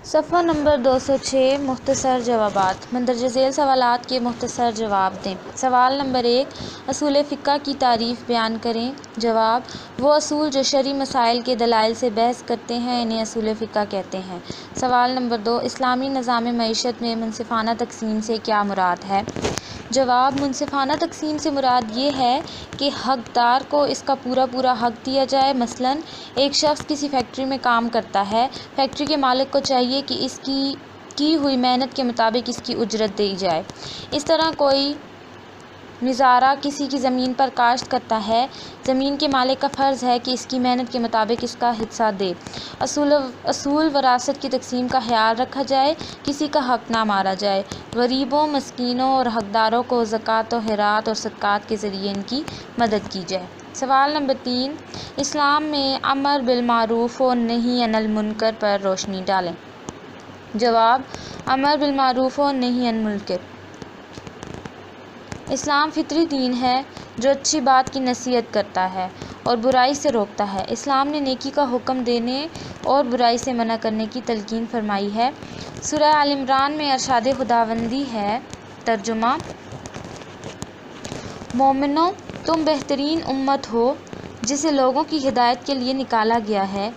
صفحہ نمبر 206 مختصر جوابات۔ مندرجہ ذیل سوالات کے مختصر جواب دیں۔ سوال نمبر 1، اصول فقہ کی تعریف بیان کریں۔ جواب، وہ اصول جو شرعی مسائل کے دلائل سے بحث کرتے ہیں انہیں اصول فقہ کہتے ہیں۔ سوال نمبر 2، اسلامی نظام معیشت میں منصفانہ تقسیم سے کیا مراد ہے؟ جواب، منصفانہ تقسیم سے مراد یہ ہے کہ حقدار کو اس کا پورا حق دیا جائے۔ مثلاً ایک شخص کسی فیکٹری میں کام کرتا ہے، فیکٹری کے مالک کو چاہیے کہ اس کی ہوئی محنت کے مطابق اس کی اجرت دی جائے۔ اس طرح کوئی نظارہ کسی کی زمین پر کاشت کرتا ہے، زمین کے مالک کا فرض ہے کہ اس کی محنت کے مطابق اس کا حصہ دے۔ اصول وراثت کی تقسیم کا خیال رکھا جائے، کسی کا حق نہ مارا جائے، غریبوں، مسکینوں اور حقداروں کو زکوٰۃ و خیرات اور صدقات کے ذریعے ان کی مدد کی جائے۔ سوال نمبر 3، اسلام میں امر بالمعروف و نہی عن المنکر پر روشنی ڈالیں۔ جواب، امر بالمعروف و نہی عن المنکر۔ اسلام فطری دین ہے جو اچھی بات کی نصیحت کرتا ہے اور برائی سے روکتا ہے۔ اسلام نے نیکی کا حکم دینے اور برائی سے منع کرنے کی تلقین فرمائی ہے۔ سورہ آل عمران میں ارشاد خداوندی ہے۔ ترجمہ، مومنو، تم بہترین امت ہو جسے لوگوں کی ہدایت کے لیے نکالا گیا ہے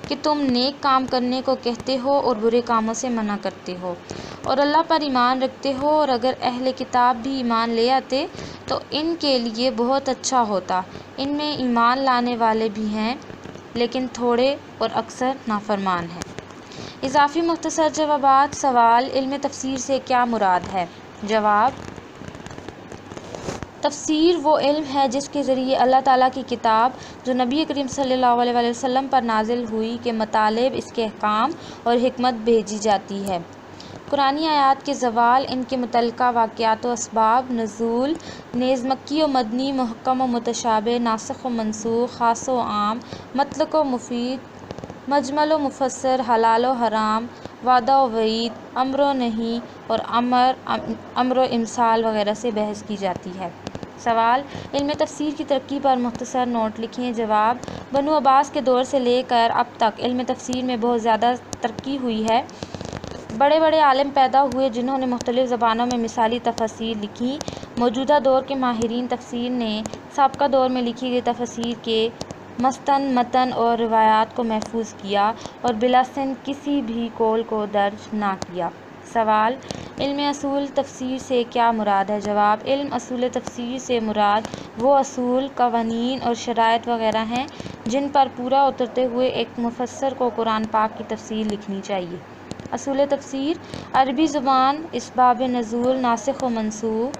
کہ تم نیک کام کرنے کو کہتے ہو اور برے کاموں سے منع کرتے ہو اور اللہ پر ایمان رکھتے ہو، اور اگر اہل کتاب بھی ایمان لے آتے تو ان کے لیے بہت اچھا ہوتا۔ ان میں ایمان لانے والے بھی ہیں لیکن تھوڑے اور اکثر نافرمان ہیں۔ اضافی مختصر جوابات۔ سوال، علم تفسیر سے کیا مراد ہے؟ جواب، تفسیر وہ علم ہے جس کے ذریعے اللہ تعالیٰ کی کتاب جو نبی کریم صلی اللہ علیہ وسلم پر نازل ہوئی کے مطالب، اس کے احکام اور حکمت بھیجی جاتی ہے۔ قرآنی آیات کے زوال، ان کے متعلقہ واقعات و اسباب نزول نیز مکی و مدنی، محکم و متشابہ، ناسخ و منسوخ، خاص و عام، مطلق و مفید، مجمل و مفصل، حلال و حرام، وعدہ و وعید، امر و نہی اور امر و امثال وغیرہ سے بحث کی جاتی ہے۔ سوال، علم تفسیر کی ترقی پر مختصر نوٹ لکھیں۔ جواب، بنو عباس کے دور سے لے کر اب تک علم تفسیر میں بہت زیادہ ترقی ہوئی ہے۔ بڑے بڑے عالم پیدا ہوئے جنہوں نے مختلف زبانوں میں مثالی تفاسیر لکھیں۔ موجودہ دور کے ماہرین تفسیر نے سابقہ دور میں لکھی گئی تفاسیر کے متن اور روایات کو محفوظ کیا اور بلا سند کسی بھی قول کو درج نہ کیا۔ سوال، علم اصول تفسیر سے کیا مراد ہے؟ جواب، علم اصول تفسیر سے مراد وہ اصول، قوانین اور شرائط وغیرہ ہیں جن پر پورا اترتے ہوئے ایک مفسر کو قرآن پاک کی تفسیر لکھنی چاہیے۔ اصول تفسیر، عربی زبان، اسباب نزول، ناسخ و منسوخ،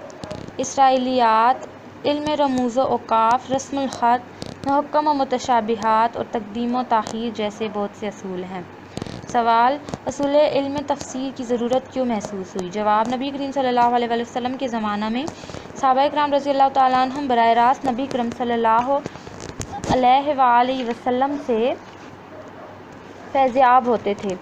اسرائیلیات، علم رموز و اوقاف، رسم الخط، محکم و متشابہات اور تقدیم و تاخیر جیسے بہت سے اصول ہیں۔ سوال، اصول علم تفسیر کی ضرورت کیوں محسوس ہوئی؟ جواب، نبی کریم صلی اللہ علیہ وسلم کے زمانہ میں صحابہ کرام رضی اللہ تعالیٰ عنہم براہ راست نبی کریم صلی اللہ علیہ وآلہ وسلم سے فیض یاب ہوتے تھے۔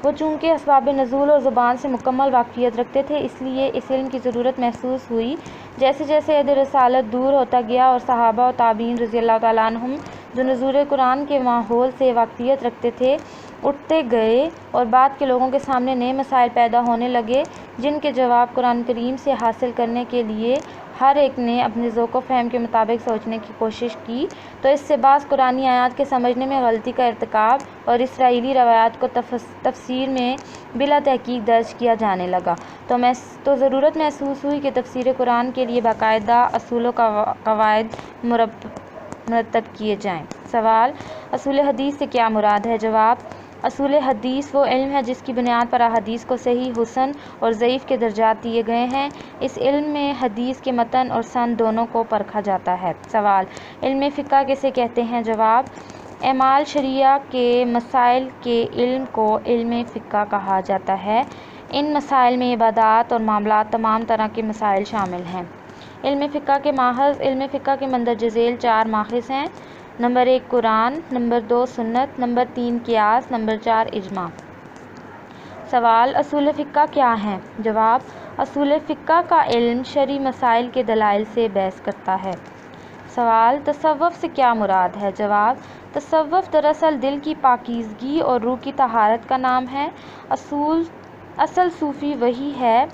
وہ چونکہ اسباب نزول اور زبان سے مکمل واقفیت رکھتے تھے، اس لیے اس علم کی ضرورت محسوس ہوئی۔ جیسے جیسے عہد رسالت دور ہوتا گیا اور صحابہ و تابعین رضی اللہ تعالیٰ عنہم جو نزول قرآن کے ماحول سے واقفیت رکھتے تھے اٹھتے گئے اور بعد کے لوگوں کے سامنے نئے مسائل پیدا ہونے لگے جن کے جواب قرآن کریم سے حاصل کرنے کے لیے ہر ایک نے اپنے ذوق و فہم کے مطابق سوچنے کی کوشش کی، تو اس سے بعض قرآنی آیات کے سمجھنے میں غلطی کا ارتکاب اور اسرائیلی روایات کو تفسیر میں بلا تحقیق درج کیا جانے لگا، تو ضرورت محسوس ہوئی کہ تفسیر قرآن کے لیے باقاعدہ اصول و قواعد مرتب کیے جائیں۔ سوال، اصول حدیث سے کیا مراد ہے؟ جواب، اصول حدیث وہ علم ہے جس کی بنیاد پر احادیث کو صحیح، حسن اور ضعیف کے درجات دیے گئے ہیں۔ اس علم میں حدیث کے متن اور سند دونوں کو پرکھا جاتا ہے۔ سوال، علم فقہ کسے کہتے ہیں؟ جواب، اعمال شرعیہ کے مسائل کے علم کو علم فقہ کہا جاتا ہے۔ ان مسائل میں عبادات اور معاملات تمام طرح کے مسائل شامل ہیں۔ علم فقہ کے ماخذ، علم فقہ کے مندرجہ ذیل 4 ماخذ ہیں۔ نمبر 1 قرآن، نمبر 2 سنت، نمبر 3 قیاس، نمبر 4 اجماع۔ سوال، اصول فقہ کیا ہیں؟ جواب، اصول فقہ کا علم شرعی مسائل کے دلائل سے بحث کرتا ہے۔ سوال، تصوف سے کیا مراد ہے؟ جواب، تصوف دراصل دل کی پاکیزگی اور روح کی طہارت کا نام ہے۔ اصل صوفی وہی ہے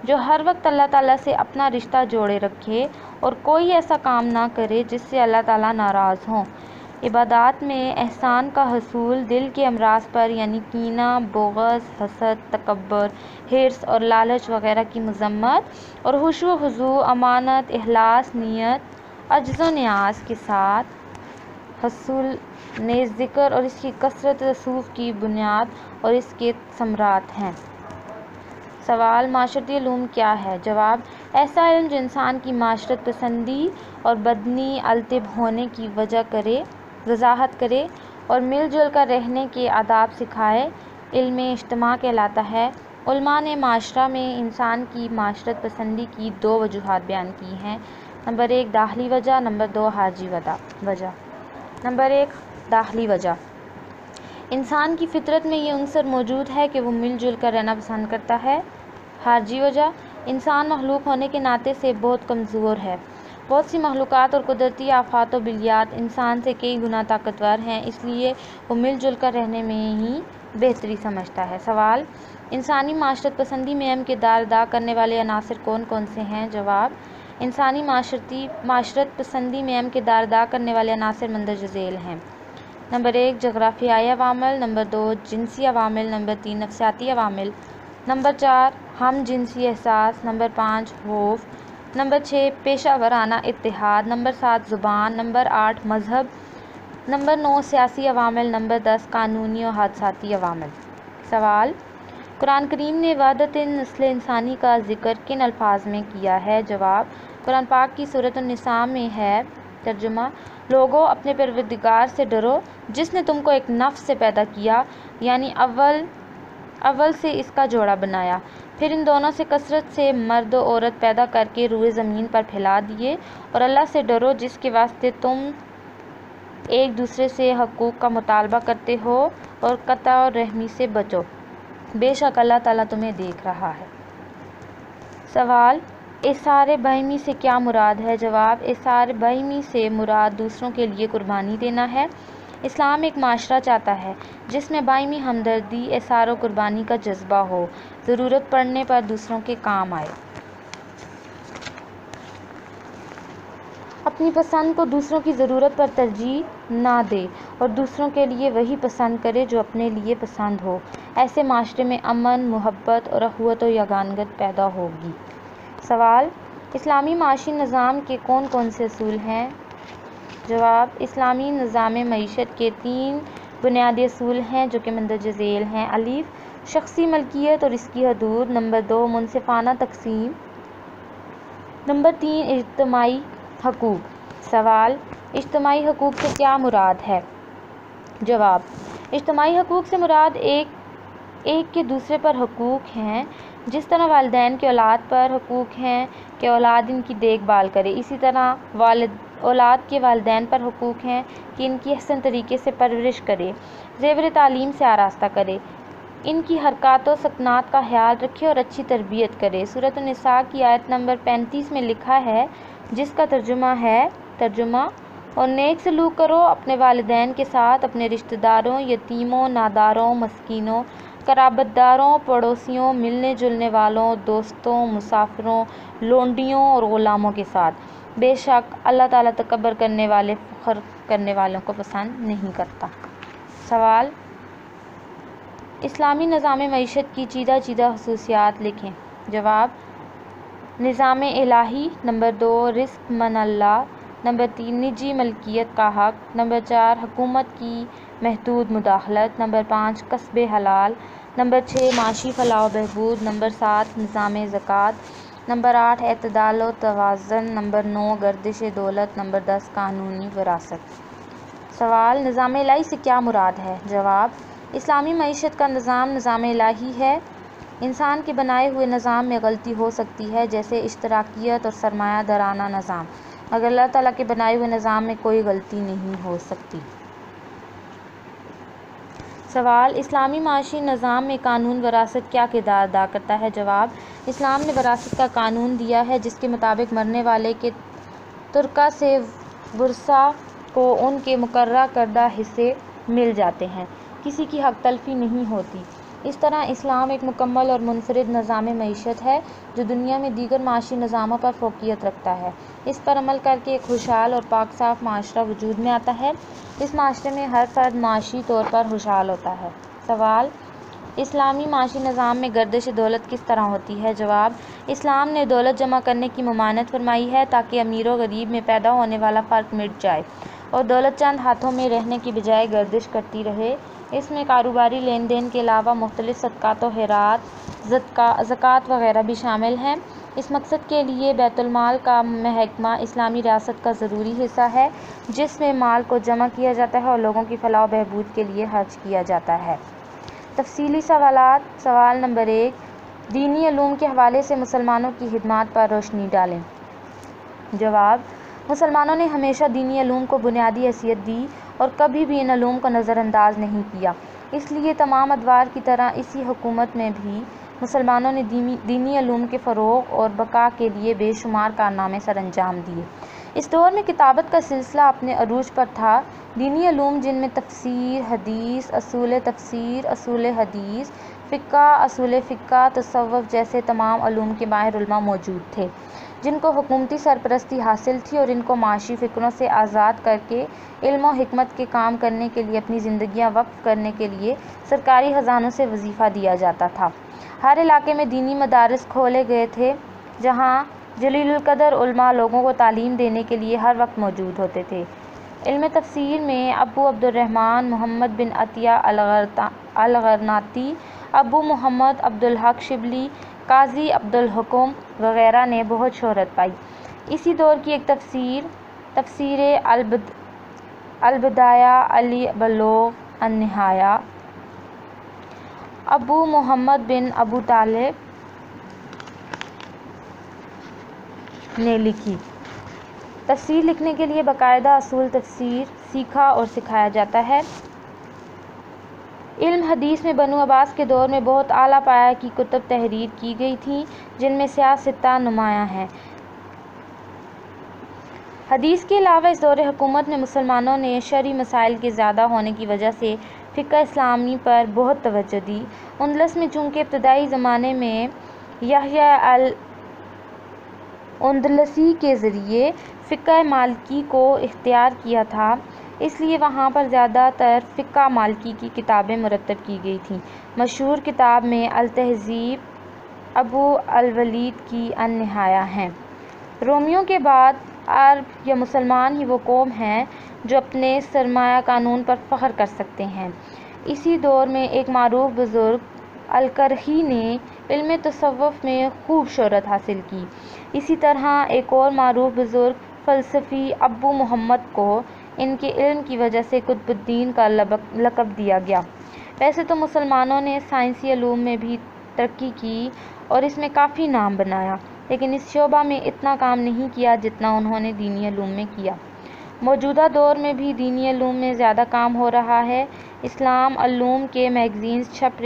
جو ہر وقت اللہ تعالیٰ سے اپنا رشتہ جوڑے رکھے اور کوئی ایسا کام نہ کرے جس سے اللہ تعالیٰ ناراض ہوں۔ عبادات میں احسان کا حصول، دل کے امراض پر یعنی کینہ، بغض، حسد، تکبر، حرص اور لالچ وغیرہ کی مذمت، اور خشوع و خضوع، امانت، اخلاص، نیت، عجز و نیاز کے ساتھ حصول نیز ذکر اور اس کی کثرت تصوف کی بنیاد اور اس کے ثمرات ہیں۔ سوال: معاشرتی علوم کیا ہے؟ جواب: ایسا علم جو انسان کی معاشرت پسندی اور بدنی الطب ہونے کی وضاحت کرے اور مل جل کر رہنے کے آداب سکھائے، علم اجتماع کہلاتا ہے۔ علماء نے معاشرہ میں انسان کی معاشرت پسندی کی دو وجوہات بیان کی ہیں۔ نمبر 1 داخلی وجہ، نمبر 2 خارجی وجہ۔ نمبر 1 داخلی وجہ: انسان کی فطرت میں یہ عنصر موجود ہے کہ وہ مل جل کر رہنا پسند کرتا ہے۔ خارجی وجہ: انسان مخلوق ہونے کے ناطے سے بہت کمزور ہے۔ بہت سی مخلوقات اور قدرتی آفات و بلیات انسان سے کئی گنا طاقتور ہیں، اس لیے وہ مل جل کر رہنے میں ہی بہتری سمجھتا ہے۔ سوال: انسانی معاشرت پسندی میں اہم کردار ادا کرنے والے عناصر کون کون سے ہیں؟ جواب: انسانی معاشرت پسندی میں اہم کردار ادا کرنے والے عناصر مندرجہ ذیل ہیں۔ نمبر 1 جغرافیائی عوامل، نمبر 2 جنسی عوامل، نمبر 3 نفسیاتی عوامل، نمبر 4 ہم جنسی احساس، نمبر 5 خوف، نمبر 6 پیشہ ورانہ اتحاد، نمبر 7 زبان، نمبر 8 مذہب، نمبر 9 سیاسی عوامل، نمبر 10 قانونی اور حادثاتی عوامل۔ سوال: قرآن کریم نے وحدت نسل انسانی کا ذکر کن الفاظ میں کیا ہے؟ جواب: قرآن پاک کی سورۃ النساء میں ہے۔ ترجمہ: لوگو اپنے پروردگار سے ڈرو جس نے تم کو ایک نفس سے پیدا کیا، یعنی اول سے اس کا جوڑا بنایا، پھر ان دونوں سے کثرت سے مرد و عورت پیدا کر کے روئے زمین پر پھیلا دیے، اور اللہ سے ڈرو جس کے واسطے تم ایک دوسرے سے حقوق کا مطالبہ کرتے ہو، اور قطع رحمی سے بچو، بے شک اللہ تعالیٰ تمہیں دیکھ رہا ہے۔ سوال: اظہار باہمی سے کیا مراد ہے؟ جواب: اظہار باہمی سے مراد دوسروں کے لیے قربانی دینا ہے۔ اسلام ایک معاشرہ چاہتا ہے جس میں باہمی ہمدردی، اظہار و قربانی کا جذبہ ہو، ضرورت پڑنے پر دوسروں کے کام آئے، اپنی پسند کو دوسروں کی ضرورت پر ترجیح نہ دے اور دوسروں کے لیے وہی پسند کرے جو اپنے لیے پسند ہو۔ ایسے معاشرے میں امن، محبت اور اخوت و یگانگت پیدا ہوگی۔ سوال: اسلامی معاشی نظام کے کون کون سے اصول ہیں؟ جواب: اسلامی نظام معیشت کے 3 بنیادی اصول ہیں جو کہ مندرجہ ذیل ہیں۔ الف شخصی ملکیت اور اس کی حدود، نمبر 2 منصفانہ تقسیم، نمبر 3 اجتماعی حقوق۔ سوال: اجتماعی حقوق سے کیا مراد ہے؟ جواب: اجتماعی حقوق سے مراد ایک کے دوسرے پر حقوق ہیں، جس طرح والدین کے اولاد پر حقوق ہیں کہ اولاد ان کی دیکھ بھال کرے، اسی طرح اولاد کے والدین پر حقوق ہیں کہ ان کی احسن طریقے سے پرورش کرے، زیور تعلیم سے آراستہ کرے، ان کی حرکات و سکنات کا خیال رکھے اور اچھی تربیت کرے۔ سورۃ النساء کی آیت نمبر 35 میں لکھا ہے، جس کا ترجمہ ہے: اور نیک سلوک کرو اپنے والدین کے ساتھ، اپنے رشتہ داروں، یتیموں، ناداروں، مسکینوں، قرابت داروں، پڑوسیوں، ملنے جلنے والوں، دوستوں، مسافروں، لونڈیوں اور غلاموں کے ساتھ، بے شک اللہ تعالیٰ تکبر کرنے والے، فخر کرنے والوں کو پسند نہیں کرتا۔ سوال: اسلامی نظام معیشت کی چیدہ خصوصیات لکھیں۔ جواب: نظام الہی، نمبر 2 رزق من اللہ، نمبر 3 نجی ملکیت کا حق، نمبر 4 حکومت کی محدود مداخلت، نمبر 5 کسب حلال، نمبر 6 معاشی فلاح و بہبود، نمبر 7 نظام زکوٰۃ، نمبر 8 اعتدال و توازن، نمبر 9 گردش دولت، نمبر 10 قانونی وراثت۔ سوال: نظام الہی سے کیا مراد ہے؟ جواب: اسلامی معیشت کا نظام الہی ہے۔ انسان کے بنائے ہوئے نظام میں غلطی ہو سکتی ہے، جیسے اشتراکیت اور سرمایہ دارانہ نظام، مگر اللہ تعالیٰ کے بنائے ہوئے نظام میں کوئی غلطی نہیں ہو سکتی۔ سوال: اسلامی معاشی نظام میں قانون وراثت کیا کردار ادا کرتا ہے؟ جواب: اسلام نے وراثت کا قانون دیا ہے جس کے مطابق مرنے والے کے ترکہ سے ورثہ کو ان کے مقررہ کردہ حصے مل جاتے ہیں، کسی کی حق تلفی نہیں ہوتی۔ اس طرح اسلام ایک مکمل اور منفرد نظام معیشت ہے جو دنیا میں دیگر معاشی نظاموں پر فوقیت رکھتا ہے۔ اس پر عمل کر کے ایک خوشحال اور پاک صاف معاشرہ وجود میں آتا ہے۔ اس معاشرے میں ہر فرد معاشی طور پر خوشحال ہوتا ہے۔ سوال: اسلامی معاشی نظام میں گردش دولت کس طرح ہوتی ہے؟ جواب: اسلام نے دولت جمع کرنے کی ممانعت فرمائی ہے تاکہ امیر و غریب میں پیدا ہونے والا فرق مٹ جائے اور دولت چند ہاتھوں میں رہنے کی بجائے گردش کرتی رہے۔ اس میں کاروباری لین دین کے علاوہ مختلف صدقات و خیرات، زکوٰۃ وغیرہ بھی شامل ہیں۔ اس مقصد کے لیے بیت المال کا محکمہ اسلامی ریاست کا ضروری حصہ ہے جس میں مال کو جمع کیا جاتا ہے اور لوگوں کی فلاح و بہبود کے لیے خرچ کیا جاتا ہے۔ تفصیلی سوالات: سوال نمبر 1، دینی علوم کے حوالے سے مسلمانوں کی خدمات پر روشنی ڈالیں۔ جواب: مسلمانوں نے ہمیشہ دینی علوم کو بنیادی حیثیت دی اور کبھی بھی ان علوم کو نظر انداز نہیں کیا۔ اس لیے تمام ادوار کی طرح اسی حکومت میں بھی مسلمانوں نے دینی علوم کے فروغ اور بقا کے لیے بے شمار کارنامے سر انجام دیے۔ اس دور میں کتابت کا سلسلہ اپنے عروج پر تھا۔ دینی علوم جن میں تفسیر، حدیث، اصول تفسیر، اصول حدیث، فقہ، اصول فقہ، تصوف جیسے تمام علوم کے ماہر علماء موجود تھے جن کو حکومتی سرپرستی حاصل تھی اور ان کو معاشی فکروں سے آزاد کر کے علم و حکمت کے کام کرنے کے لیے اپنی زندگیاں وقف کرنے کے لیے سرکاری خزانوں سے وظیفہ دیا جاتا تھا۔ ہر علاقے میں دینی مدارس کھولے گئے تھے جہاں جلیل القدر علماء لوگوں کو تعلیم دینے کے لیے ہر وقت موجود ہوتے تھے۔ علم تفسیر میں ابو عبد الرحمن محمد بن عطیہ الغرناطی، ابو محمد عبد الحق شبلی، قاضی عبد الحکم وغیرہ نے بہت شہرت پائی۔ اسی دور کی ایک تفسیر البدایہ البلوغ النہایہ ابو محمد بن ابو طالب نے لکھی۔ تفسیر لکھنے کے لیے باقاعدہ اصول تفسیر سیکھا اور سکھایا جاتا ہے۔ علم حدیث میں بنو عباس کے دور میں بہت اعلیٰ پایہ کی کتب تحریر کی گئی تھیں جن میں سے ستہ نمایاں ہیں۔ حدیث کے علاوہ اس دور حکومت میں مسلمانوں نے شرعی مسائل کے زیادہ ہونے کی وجہ سے فقہ اسلامی پر بہت توجہ دی۔ اندلس میں چونکہ ابتدائی زمانے میں یحییٰ الاندلسی کے ذریعے فقہ مالکی کو اختیار کیا تھا، اس لیے وہاں پر زیادہ تر فقہ مالکی کی کتابیں مرتب کی گئی تھیں۔ مشہور کتاب میں التہذیب ابو الولید کی النہایہ ہے۔ رومیوں کے بعد عرب یا مسلمان ہی وہ قوم ہے جو اپنے سرمایہ قانون پر فخر کر سکتے ہیں۔ اسی دور میں ایک معروف بزرگ الکرخی نے علم تصوف میں خوب شہرت حاصل کی۔ اسی طرح ایک اور معروف بزرگ فلسفی ابو محمد کو ان کے علم کی وجہ سے قطب الدین کا لقب دیا گیا۔ ویسے تو مسلمانوں نے سائنسی علوم میں بھی ترقی کی اور اس میں کافی نام بنایا، لیکن اس شعبہ میں اتنا کام نہیں کیا جتنا انہوں نے دینی علوم میں کیا۔ موجودہ دور میں بھی دینی علوم میں زیادہ کام ہو رہا ہے۔ اسلامی علوم کی میگزینز چھپ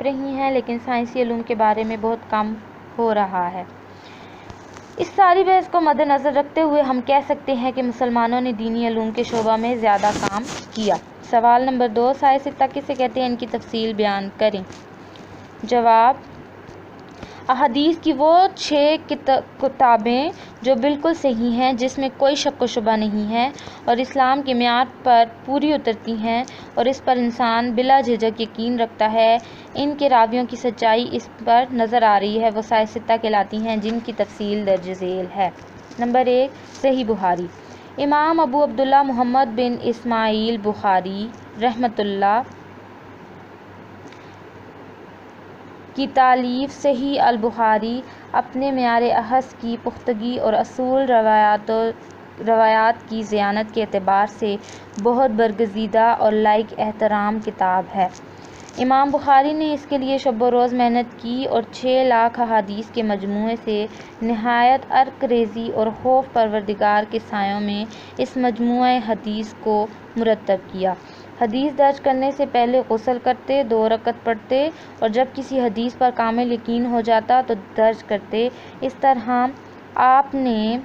رہی ہیں لیکن سائنسی علوم کے بارے میں بہت کم ہو رہا ہے۔ اس ساری بحث کو مد نظر رکھتے ہوئے ہم کہہ سکتے ہیں کہ مسلمانوں نے دینی علوم کے شعبہ میں زیادہ کام کیا۔ سوال نمبر 2، سائے ستہ کسے کہتے ہیں؟ ان کی تفصیل بیان کریں۔ جواب: احادیث کی وہ 6 کتابیں جو بالکل صحیح ہیں، جس میں کوئی شک و شبہ نہیں ہے اور اسلام کے معیار پر پوری اترتی ہیں اور اس پر انسان بلا جھجک یقین رکھتا ہے، ان کے راویوں کی سچائی اس پر نظر آ رہی ہے، وہ سائے ستہ کہلاتی ہیں جن کی تفصیل درج ذیل ہے۔ نمبر 1، صحیح بخاری۔ امام ابو عبداللہ محمد بن اسماعیل بخاری رحمۃ اللہ کی تالیف صحیح البخاری اپنے معیار احس کی پختگی اور اصول روایات کی ذیانت کے اعتبار سے بہت برگزیدہ اور لائق احترام کتاب ہے۔ امام بخاری نے اس کے لیے شب و روز محنت کی اور 6 لاکھ احادیث کے مجموعے سے نہایت عرق ریزی اور خوف پروردگار کے سایوں میں اس مجموعہ حدیث کو مرتب کیا۔ حدیث درج کرنے سے پہلے غسل کرتے، 2 رکعت پڑھتے اور جب کسی حدیث پر کامل یقین ہو جاتا تو درج کرتے۔ اس طرح آپ نے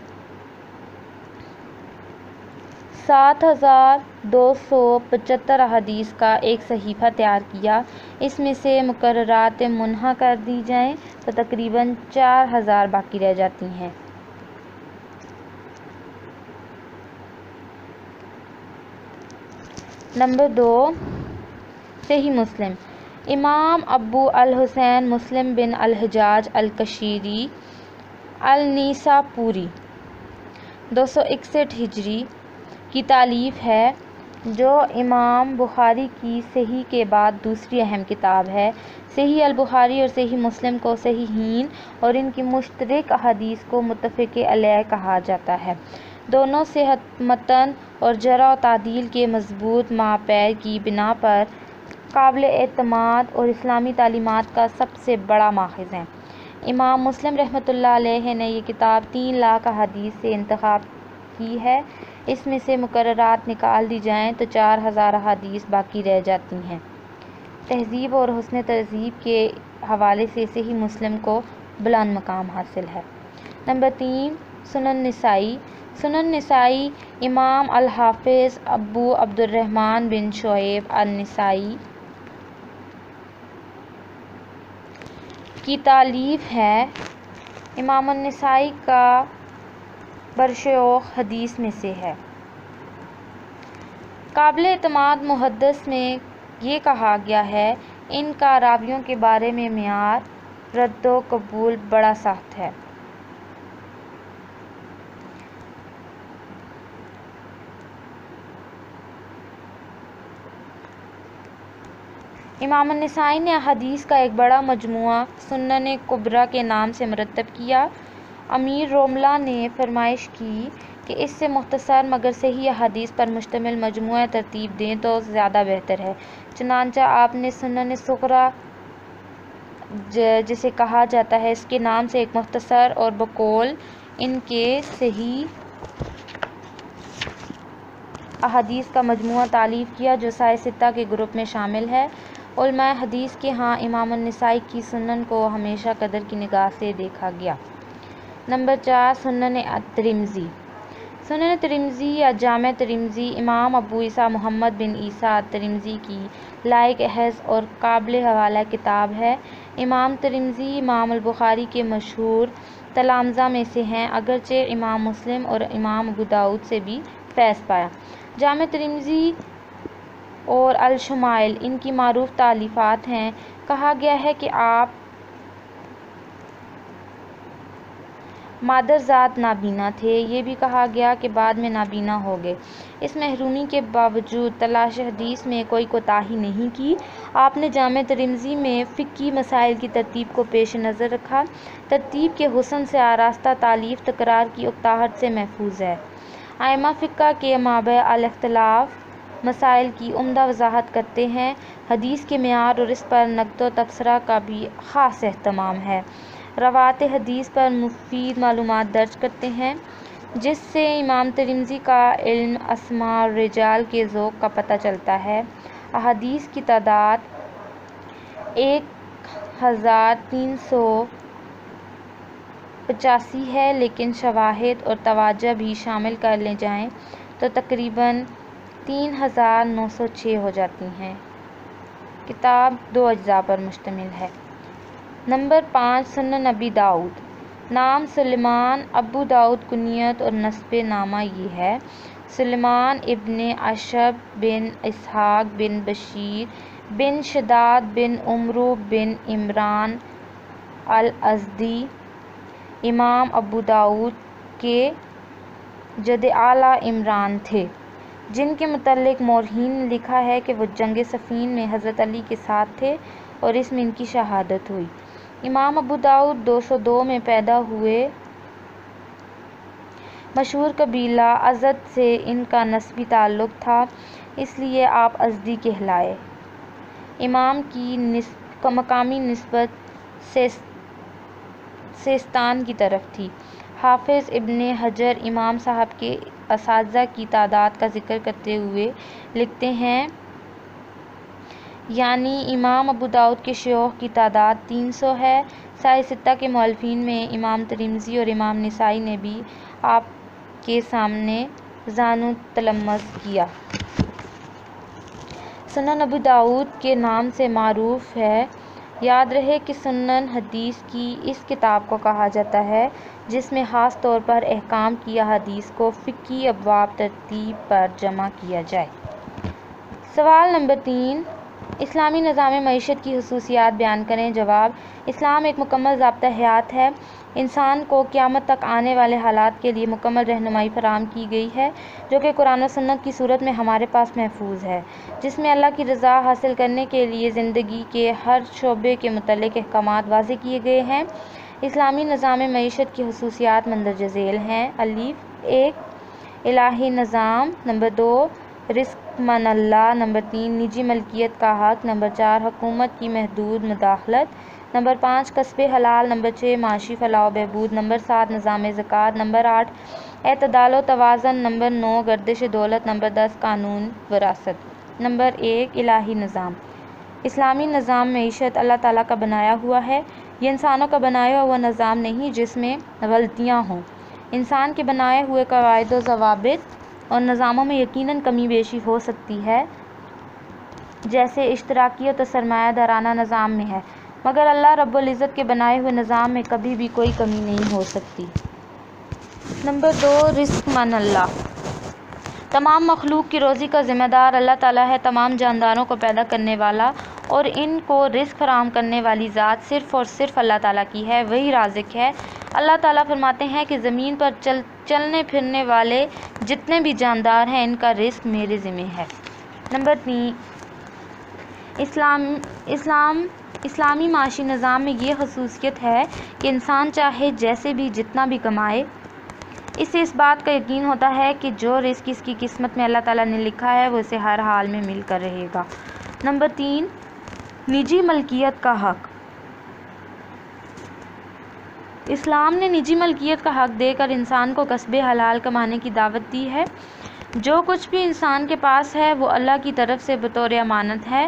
7275 احادیث کا ایک صحیفہ تیار کیا۔ اس میں سے مقررات منہا کر دی جائیں تو تقریباً 4000 باقی رہ جاتی ہیں۔ نمبر 2، صحیح مسلم۔ امام ابو الحسین مسلم بن الحجاج القشیری النیسابوری 261 ہجری کی تالیف ہے، جو امام بخاری کی صحیح کے بعد دوسری اہم کتاب ہے۔ صحیح البخاری اور صحیح مسلم کو صحیحین اور ان کی مشترک احادیث کو متفق علیہ کہا جاتا ہے۔ دونوں صحت متن اور جرح و تعدیل کے مضبوط ماپیر کی بنا پر قابل اعتماد اور اسلامی تعلیمات کا سب سے بڑا ماخذ ہیں۔ امام مسلم رحمۃ اللہ علیہ نے یہ کتاب 3 لاکھ احادیث سے انتخاب کی ہے۔ اس میں سے مقررات نکال دی جائیں تو 4000 احادیث باقی رہ جاتی ہیں۔ تہذیب اور حسن تہذیب کے حوالے سے صحیح مسلم کو بلند مقام حاصل ہے۔ نمبر 3، سنن نسائی۔ سنن نسائی امام الحافظ ابو عبدالرحمن بن شعیب النسائی کی تالیف ہے۔ امام النسائی کا برشیوخ حدیث میں سے ہے۔ قابل اعتماد محدث میں یہ کہا گیا ہے، ان کا راویوں کے بارے میں معیار رد و قبول بڑا سخت ہے۔ امام النسائی نے احادیث کا ایک بڑا مجموعہ سنن کبریٰ کے نام سے مرتب کیا۔ امیر روملہ نے فرمائش کی کہ اس سے مختصر مگر صحیح احادیث پر مشتمل مجموعہ ترتیب دیں تو زیادہ بہتر ہے۔ چنانچہ آپ نے سنن صغریٰ جسے کہا جاتا ہے، اس کے نام سے ایک مختصر اور بقول ان کے صحیح احادیث کا مجموعہ تالیف کیا، جو سائے ستہ کے گروپ میں شامل ہے۔ علماء حدیث کے ہاں امام النسائی کی سنن کو ہمیشہ قدر کی نگاہ سے دیکھا گیا۔ نمبر 4، سنن ترمذی۔ سنن ترمذی یا جامع ترمذی امام ابو عیسیٰ محمد بن عیسیٰ ترمذی کی لائق اخذ اور قابل حوالہ کتاب ہے۔ امام ترمذی امام البخاری کے مشہور تلامذہ میں سے ہیں، اگرچہ امام مسلم اور امام ابو داؤد سے بھی فیض پایا۔ جامع ترمذی اور الشمائل ان کی معروف تالیفات ہیں۔ کہا گیا ہے کہ آپ مادرزاد نابینا تھے، یہ بھی کہا گیا کہ بعد میں نابینا ہو گئے۔ اس محرومی کے باوجود تلاش حدیث میں کوئی کوتاہی نہیں کی۔ آپ نے جامع ترمذی میں فقہی مسائل کی ترتیب کو پیش نظر رکھا۔ ترتیب کے حسن سے آراستہ تالیف تکرار کی اکتاہٹ سے محفوظ ہے۔ ائمہ فقہ کے مابین الاختلاف مسائل کی عمدہ وضاحت کرتے ہیں۔ حدیث کے معیار اور اس پر نقد و تبصرہ کا بھی خاص اہتمام ہے۔ روایت حدیث پر مفید معلومات درج کرتے ہیں، جس سے امام ترمذی کا علم اسماء الرجال کے ذوق کا پتہ چلتا ہے۔ احادیث کی تعداد 1385 ہے، لیکن شواہد اور تواجہ بھی شامل کر لے جائیں تو تقریباً 3906 ہو جاتی ہیں۔ کتاب 2 اجزاء پر مشتمل ہے۔ نمبر 5، سنن ابی داؤد۔ نام سلیمان، ابو داؤد کنیت اور نسب نامہ یہ ہے۔ سلیمان ابن اشعب بن اسحاق بن بشیر بن شداد بن عمرو بن عمران الازدی امام ابو داؤد کے جد اعلیٰ عمران تھے، جن کے متعلق مورخین نے لکھا ہے کہ وہ جنگ صفین میں حضرت علی کے ساتھ تھے اور اس میں ان کی شہادت ہوئی۔ امام ابو داؤد 202 میں پیدا ہوئے۔ مشہور قبیلہ ازد سے ان کا نسبی تعلق تھا، اس لیے آپ ازدی کہلائے۔ امام کی مقامی نسبت سیستان کی طرف تھی۔ حافظ ابن حجر امام صاحب کے اساتذہ کی تعداد کا ذکر کرتے ہوئے لکھتے ہیں، یعنی امام ابو داؤد کے شیوخ کی تعداد 300 ہے۔ صحیح ستہ کے مؤلفین میں امام ترمذی اور امام نسائی نے بھی آپ کے سامنے ذانو تلمذ کیا۔ سنن ابو داؤد کے نام سے معروف ہے۔ یاد رہے کہ سنن حدیث کی اس کتاب کو کہا جاتا ہے جس میں خاص طور پر احکام کی احادیث کو فقہی ابواب ترتیب پر جمع کیا جائے۔ سوال نمبر 3، اسلامی نظام معیشت کی خصوصیات بیان کریں۔ جواب: اسلام ایک مکمل ضابطہ حیات ہے۔ انسان کو قیامت تک آنے والے حالات کے لیے مکمل رہنمائی فراہم کی گئی ہے جو کہ قرآن و سنت کی صورت میں ہمارے پاس محفوظ ہے، جس میں اللہ کی رضا حاصل کرنے کے لیے زندگی کے ہر شعبے کے متعلق احکامات واضح کیے گئے ہیں۔ اسلامی نظام معیشت کی خصوصیات مندرجہ ذیل ہیں۔ الف: 1 الہی نظام، نمبر 2 رزق من اللہ، نمبر 3 نجی ملکیت کا حق، نمبر 4 حکومت کی محدود مداخلت، نمبر 5 کسب حلال، نمبر 6 معاشی فلاح و بہبود، نمبر 7 نظام زکوٰۃ، نمبر 8 اعتدال و توازن، نمبر 9 گردش دولت، نمبر 10 قانون وراثت۔ نمبر 1 الہی نظام۔ اسلامی نظام معیشت اللہ تعالیٰ کا بنایا ہوا ہے۔ یہ انسانوں کا بنایا ہوا نظام نہیں جس میں غلطیاں ہوں۔ انسان کے بنائے ہوئے قواعد و ضوابط اور نظاموں میں یقیناً کمی بیشی ہو سکتی ہے، جیسے اشتراکیت اور سرمایہ دارانہ نظام میں ہے، مگر اللہ رب العزت کے بنائے ہوئے نظام میں کبھی بھی کوئی کمی نہیں ہو سکتی۔ نمبر 2 رزق من اللہ۔ تمام مخلوق کی روزی کا ذمہ دار اللہ تعالیٰ ہے۔ تمام جانداروں کو پیدا کرنے والا اور ان کو رزق فراہم کرنے والی ذات صرف اور صرف اللہ تعالیٰ کی ہے، وہی رازق ہے۔ اللہ تعالیٰ فرماتے ہیں کہ زمین پر چلنے پھرنے والے جتنے بھی جاندار ہیں ان کا رزق میرے ذمہ ہے۔ نمبر 3 اسلامی معاشی نظام میں یہ خصوصیت ہے کہ انسان چاہے جیسے بھی جتنا بھی کمائے، اسے اس بات کا یقین ہوتا ہے کہ جو رزق اس کی قسمت میں اللہ تعالیٰ نے لکھا ہے وہ اسے ہر حال میں مل کر رہے گا۔ نمبر 3 نجی ملکیت کا حق۔ اسلام نے نجی ملکیت کا حق دے کر انسان کو کسب حلال کمانے کی دعوت دی ہے۔ جو کچھ بھی انسان کے پاس ہے وہ اللہ کی طرف سے بطور امانت ہے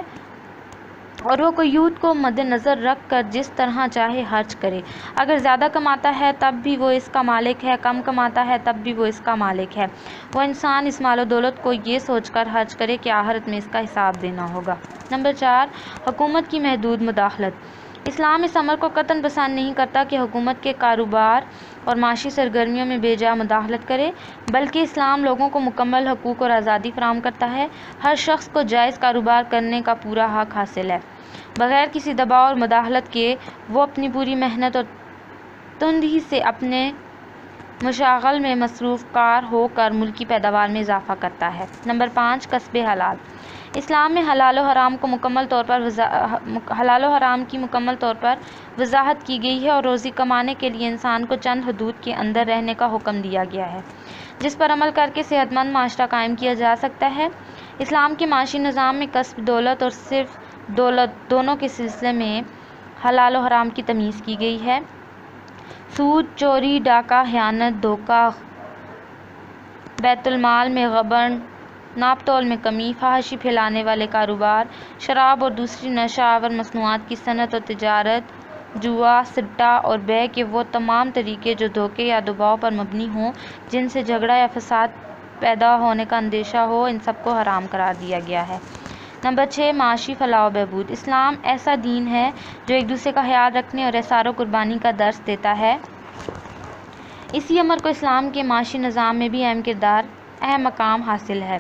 اور وہ قیود کو مد نظر رکھ کر جس طرح چاہے خرچ کرے۔ اگر زیادہ کماتا ہے تب بھی وہ اس کا مالک ہے، کم کماتا ہے تب بھی وہ اس کا مالک ہے۔ وہ انسان اس مال و دولت کو یہ سوچ کر خرچ کرے کہ آخرت میں اس کا حساب دینا ہوگا۔ نمبر 4 حکومت کی محدود مداخلت۔ اسلام اس امر کو قطعاً پسند نہیں کرتا کہ حکومت کے کاروبار اور معاشی سرگرمیوں میں بے جا مداخلت کرے، بلکہ اسلام لوگوں کو مکمل حقوق اور آزادی فراہم کرتا ہے۔ ہر شخص کو جائز کاروبار کرنے کا پورا حق حاصل ہے، بغیر کسی دباؤ اور مداخلت کے۔ وہ اپنی پوری محنت اور تندی سے اپنے مشاغل میں مصروف کار ہو کر ملکی پیداوار میں اضافہ کرتا ہے۔ نمبر 5 کسب حلال۔ اسلام میں حلال و حرام کی مکمل طور پر وضاحت کی گئی ہے اور روزی کمانے کے لیے انسان کو چند حدود کے اندر رہنے کا حکم دیا گیا ہے، جس پر عمل کر کے صحت مند معاشرہ قائم کیا جا سکتا ہے۔ اسلام کے معاشی نظام میں کسب دولت اور صرف دولت دونوں کے سلسلے میں حلال و حرام کی تمیز کی گئی ہے۔ سود، چوری، ڈاکہ، خیانت، دھوکہ، بیت المال میں غبن، ناپ تول میں کمی، فحاشی پھیلانے والے کاروبار، شراب اور دوسری نشہ آور مصنوعات کی صنعت اور تجارت، جوا، سٹہ اور بیع کے وہ تمام طریقے جو دھوکے یا دباؤ پر مبنی ہوں، جن سے جھگڑا یا فساد پیدا ہونے کا اندیشہ ہو، ان سب کو حرام قرار دیا گیا ہے۔ نمبر 6 معاشی فلاح و بہبود۔ اسلام ایسا دین ہے جو ایک دوسرے کا خیال رکھنے اور احسار و قربانی کا درس دیتا ہے۔ اسی امر کو اسلام کے معاشی نظام میں بھی اہم مقام حاصل ہے۔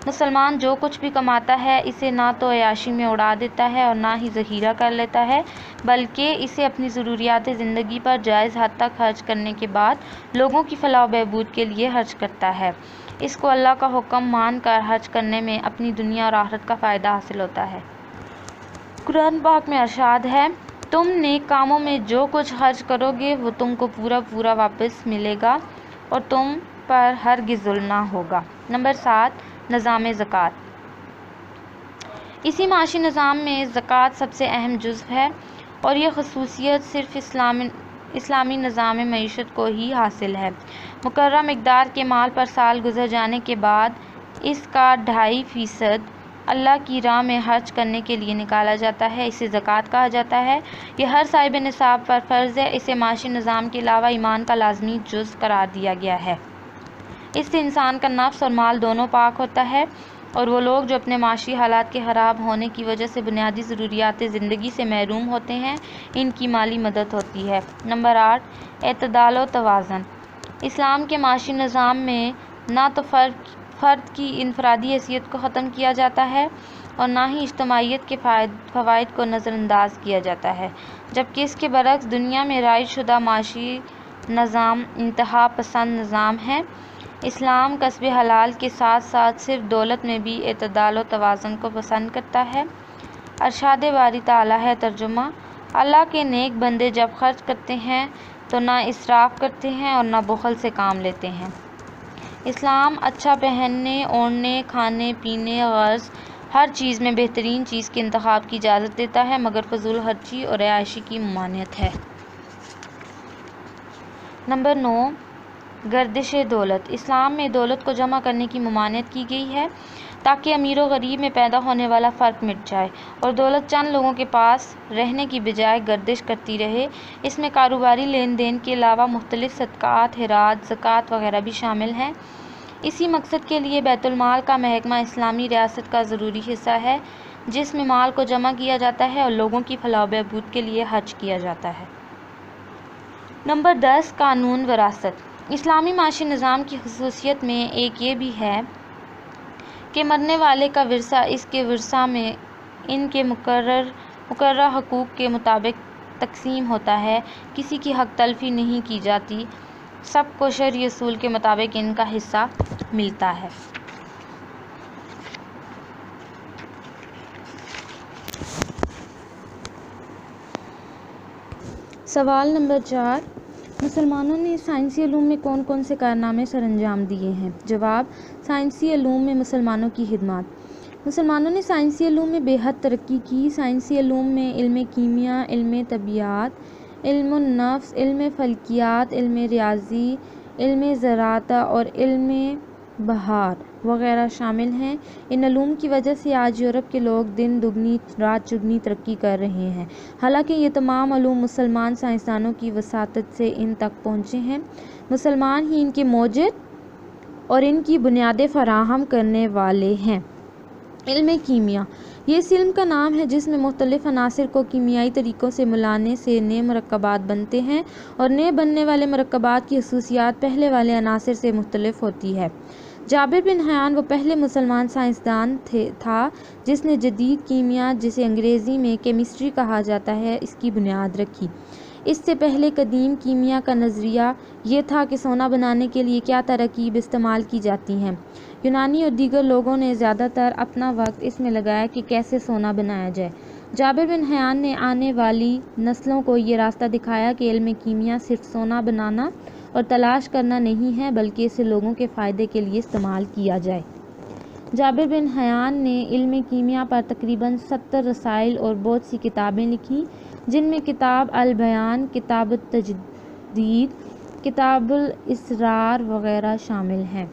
مسلمان جو کچھ بھی کماتا ہے اسے نہ تو عیاشی میں اڑا دیتا ہے اور نہ ہی ذخیرہ کر لیتا ہے، بلکہ اسے اپنی ضروریات زندگی پر جائز حد تک خرچ کرنے کے بعد لوگوں کی فلاح و بہبود کے لیے خرچ کرتا ہے۔ اس کو اللہ کا حکم مان کر خرچ کرنے میں اپنی دنیا اور آخرت کا فائدہ حاصل ہوتا ہے۔ قرآن پاک میں ارشاد ہے، تم نیک کاموں میں جو کچھ خرچ کرو گے وہ تم کو پورا پورا واپس ملے گا اور تم پر ہرگز ظلم نہ ہوگا۔ نمبر 7 نظام زکوٰۃ۔ اسی معاشی نظام میں زکوٰۃ سب سے اہم جزو ہے اور یہ خصوصیت صرف اسلامی نظام معیشت کو ہی حاصل ہے۔ مقررہ مقدار کے مال پر سال گزر جانے کے بعد اس کا 2.5% اللہ کی راہ میں خرچ کرنے کے لیے نکالا جاتا ہے، اسے زکوٰۃ کہا جاتا ہے۔ یہ ہر صاحب نصاب پر فرض ہے۔ اسے معاشی نظام کے علاوہ ایمان کا لازمی جز قرار دیا گیا ہے۔ اس سے انسان کا نفس اور مال دونوں پاک ہوتا ہے، اور وہ لوگ جو اپنے معاشی حالات کے خراب ہونے کی وجہ سے بنیادی ضروریات زندگی سے محروم ہوتے ہیں، ان کی مالی مدد ہوتی ہے۔ نمبر 8، اعتدال و توازن۔ اسلام کے معاشی نظام میں نہ تو فرد کی انفرادی حیثیت کو ختم کیا جاتا ہے اور نہ ہی اجتماعیت کے فوائد کو نظر انداز کیا جاتا ہے، جبکہ اس کے برعکس دنیا میں رائج شدہ معاشی نظام انتہا پسند نظام ہے۔ اسلام کسب حلال کے ساتھ ساتھ صرف دولت میں بھی اعتدال و توازن کو پسند کرتا ہے۔ ارشاد باری تعالیٰ ہے۔ ترجمہ: اللہ کے نیک بندے جب خرچ کرتے ہیں تو نہ اسراف کرتے ہیں اور نہ بخل سے کام لیتے ہیں۔ اسلام اچھا پہننے، اوڑھنے، کھانے پینے، غرض ہر چیز میں بہترین چیز کے انتخاب کی اجازت دیتا ہے، مگر فضول خرچی اور عیاشی کی ممانعت ہے۔ نمبر 9، گردش دولت۔ اسلام میں دولت کو جمع کرنے کی ممانعت کی گئی ہے تاکہ امیر و غریب میں پیدا ہونے والا فرق مٹ جائے اور دولت چند لوگوں کے پاس رہنے کی بجائے گردش کرتی رہے۔ اس میں کاروباری لین دین کے علاوہ مختلف صدقات، خیرات، زکوٰۃ وغیرہ بھی شامل ہیں۔ اسی مقصد کے لیے بیت المال کا محکمہ اسلامی ریاست کا ضروری حصہ ہے، جس میں مال کو جمع کیا جاتا ہے اور لوگوں کی فلاح و بہبود کے لیے خرچ کیا جاتا ہے۔ نمبر 10، قانون وراثت۔ اسلامی معاشی نظام کی خصوصیت میں ایک یہ بھی ہے کہ مرنے والے کا ورثہ اس کے ورثاء میں ان کے مقررہ حقوق کے مطابق تقسیم ہوتا ہے، کسی کی حق تلفی نہیں کی جاتی، سب کو شرعی اصول کے مطابق ان کا حصہ ملتا ہے۔ سوال نمبر 4، مسلمانوں نے سائنسی علوم میں کون کون سے کارنامے سر انجام دیے ہیں؟ جواب: سائنسی علوم میں مسلمانوں کی خدمات۔ مسلمانوں نے سائنسی علوم میں بے حد ترقی کی۔ سائنسی علوم میں علم کیمیا، علم طبیعیات، علم النفس، علم فلکیات، علم ریاضی، علم زراعت اور علم بحار وغیرہ شامل ہیں۔ ان علوم کی وجہ سے آج یورپ کے لوگ دن دگنی رات چگنی ترقی کر رہے ہیں، حالانکہ یہ تمام علوم مسلمان سائنسدانوں کی وساطت سے ان تک پہنچے ہیں۔ مسلمان ہی ان کے موجد اور ان کی بنیادیں فراہم کرنے والے ہیں۔ علم کیمیا، یہ اس علم کا نام ہے جس میں مختلف عناصر کو کیمیائی طریقوں سے ملانے سے نئے مرکبات بنتے ہیں، اور نئے بننے والے مرکبات کی خصوصیات پہلے والے عناصر سے مختلف ہوتی ہے۔ جابر بن حیان وہ پہلے مسلمان سائنسدان تھا جس نے جدید کیمیا، جسے انگریزی میں کیمسٹری کہا جاتا ہے، اس کی بنیاد رکھی۔ اس سے پہلے قدیم کیمیا کا نظریہ یہ تھا کہ سونا بنانے کے لیے کیا تراکیب استعمال کی جاتی ہیں۔ یونانی اور دیگر لوگوں نے زیادہ تر اپنا وقت اس میں لگایا کہ کیسے سونا بنایا جائے۔ جابر بن حیان نے آنے والی نسلوں کو یہ راستہ دکھایا کہ علم کیمیا صرف سونا بنانا اور تلاش کرنا نہیں ہے، بلکہ اسے لوگوں کے فائدے کے لیے استعمال کیا جائے۔ جابر بن حیان نے علم کیمیا پر تقریباً 70 رسائل اور بہت سی کتابیں لکھیں، جن میں کتاب البیان، کتاب التجدید، کتاب الاسرار وغیرہ شامل ہیں۔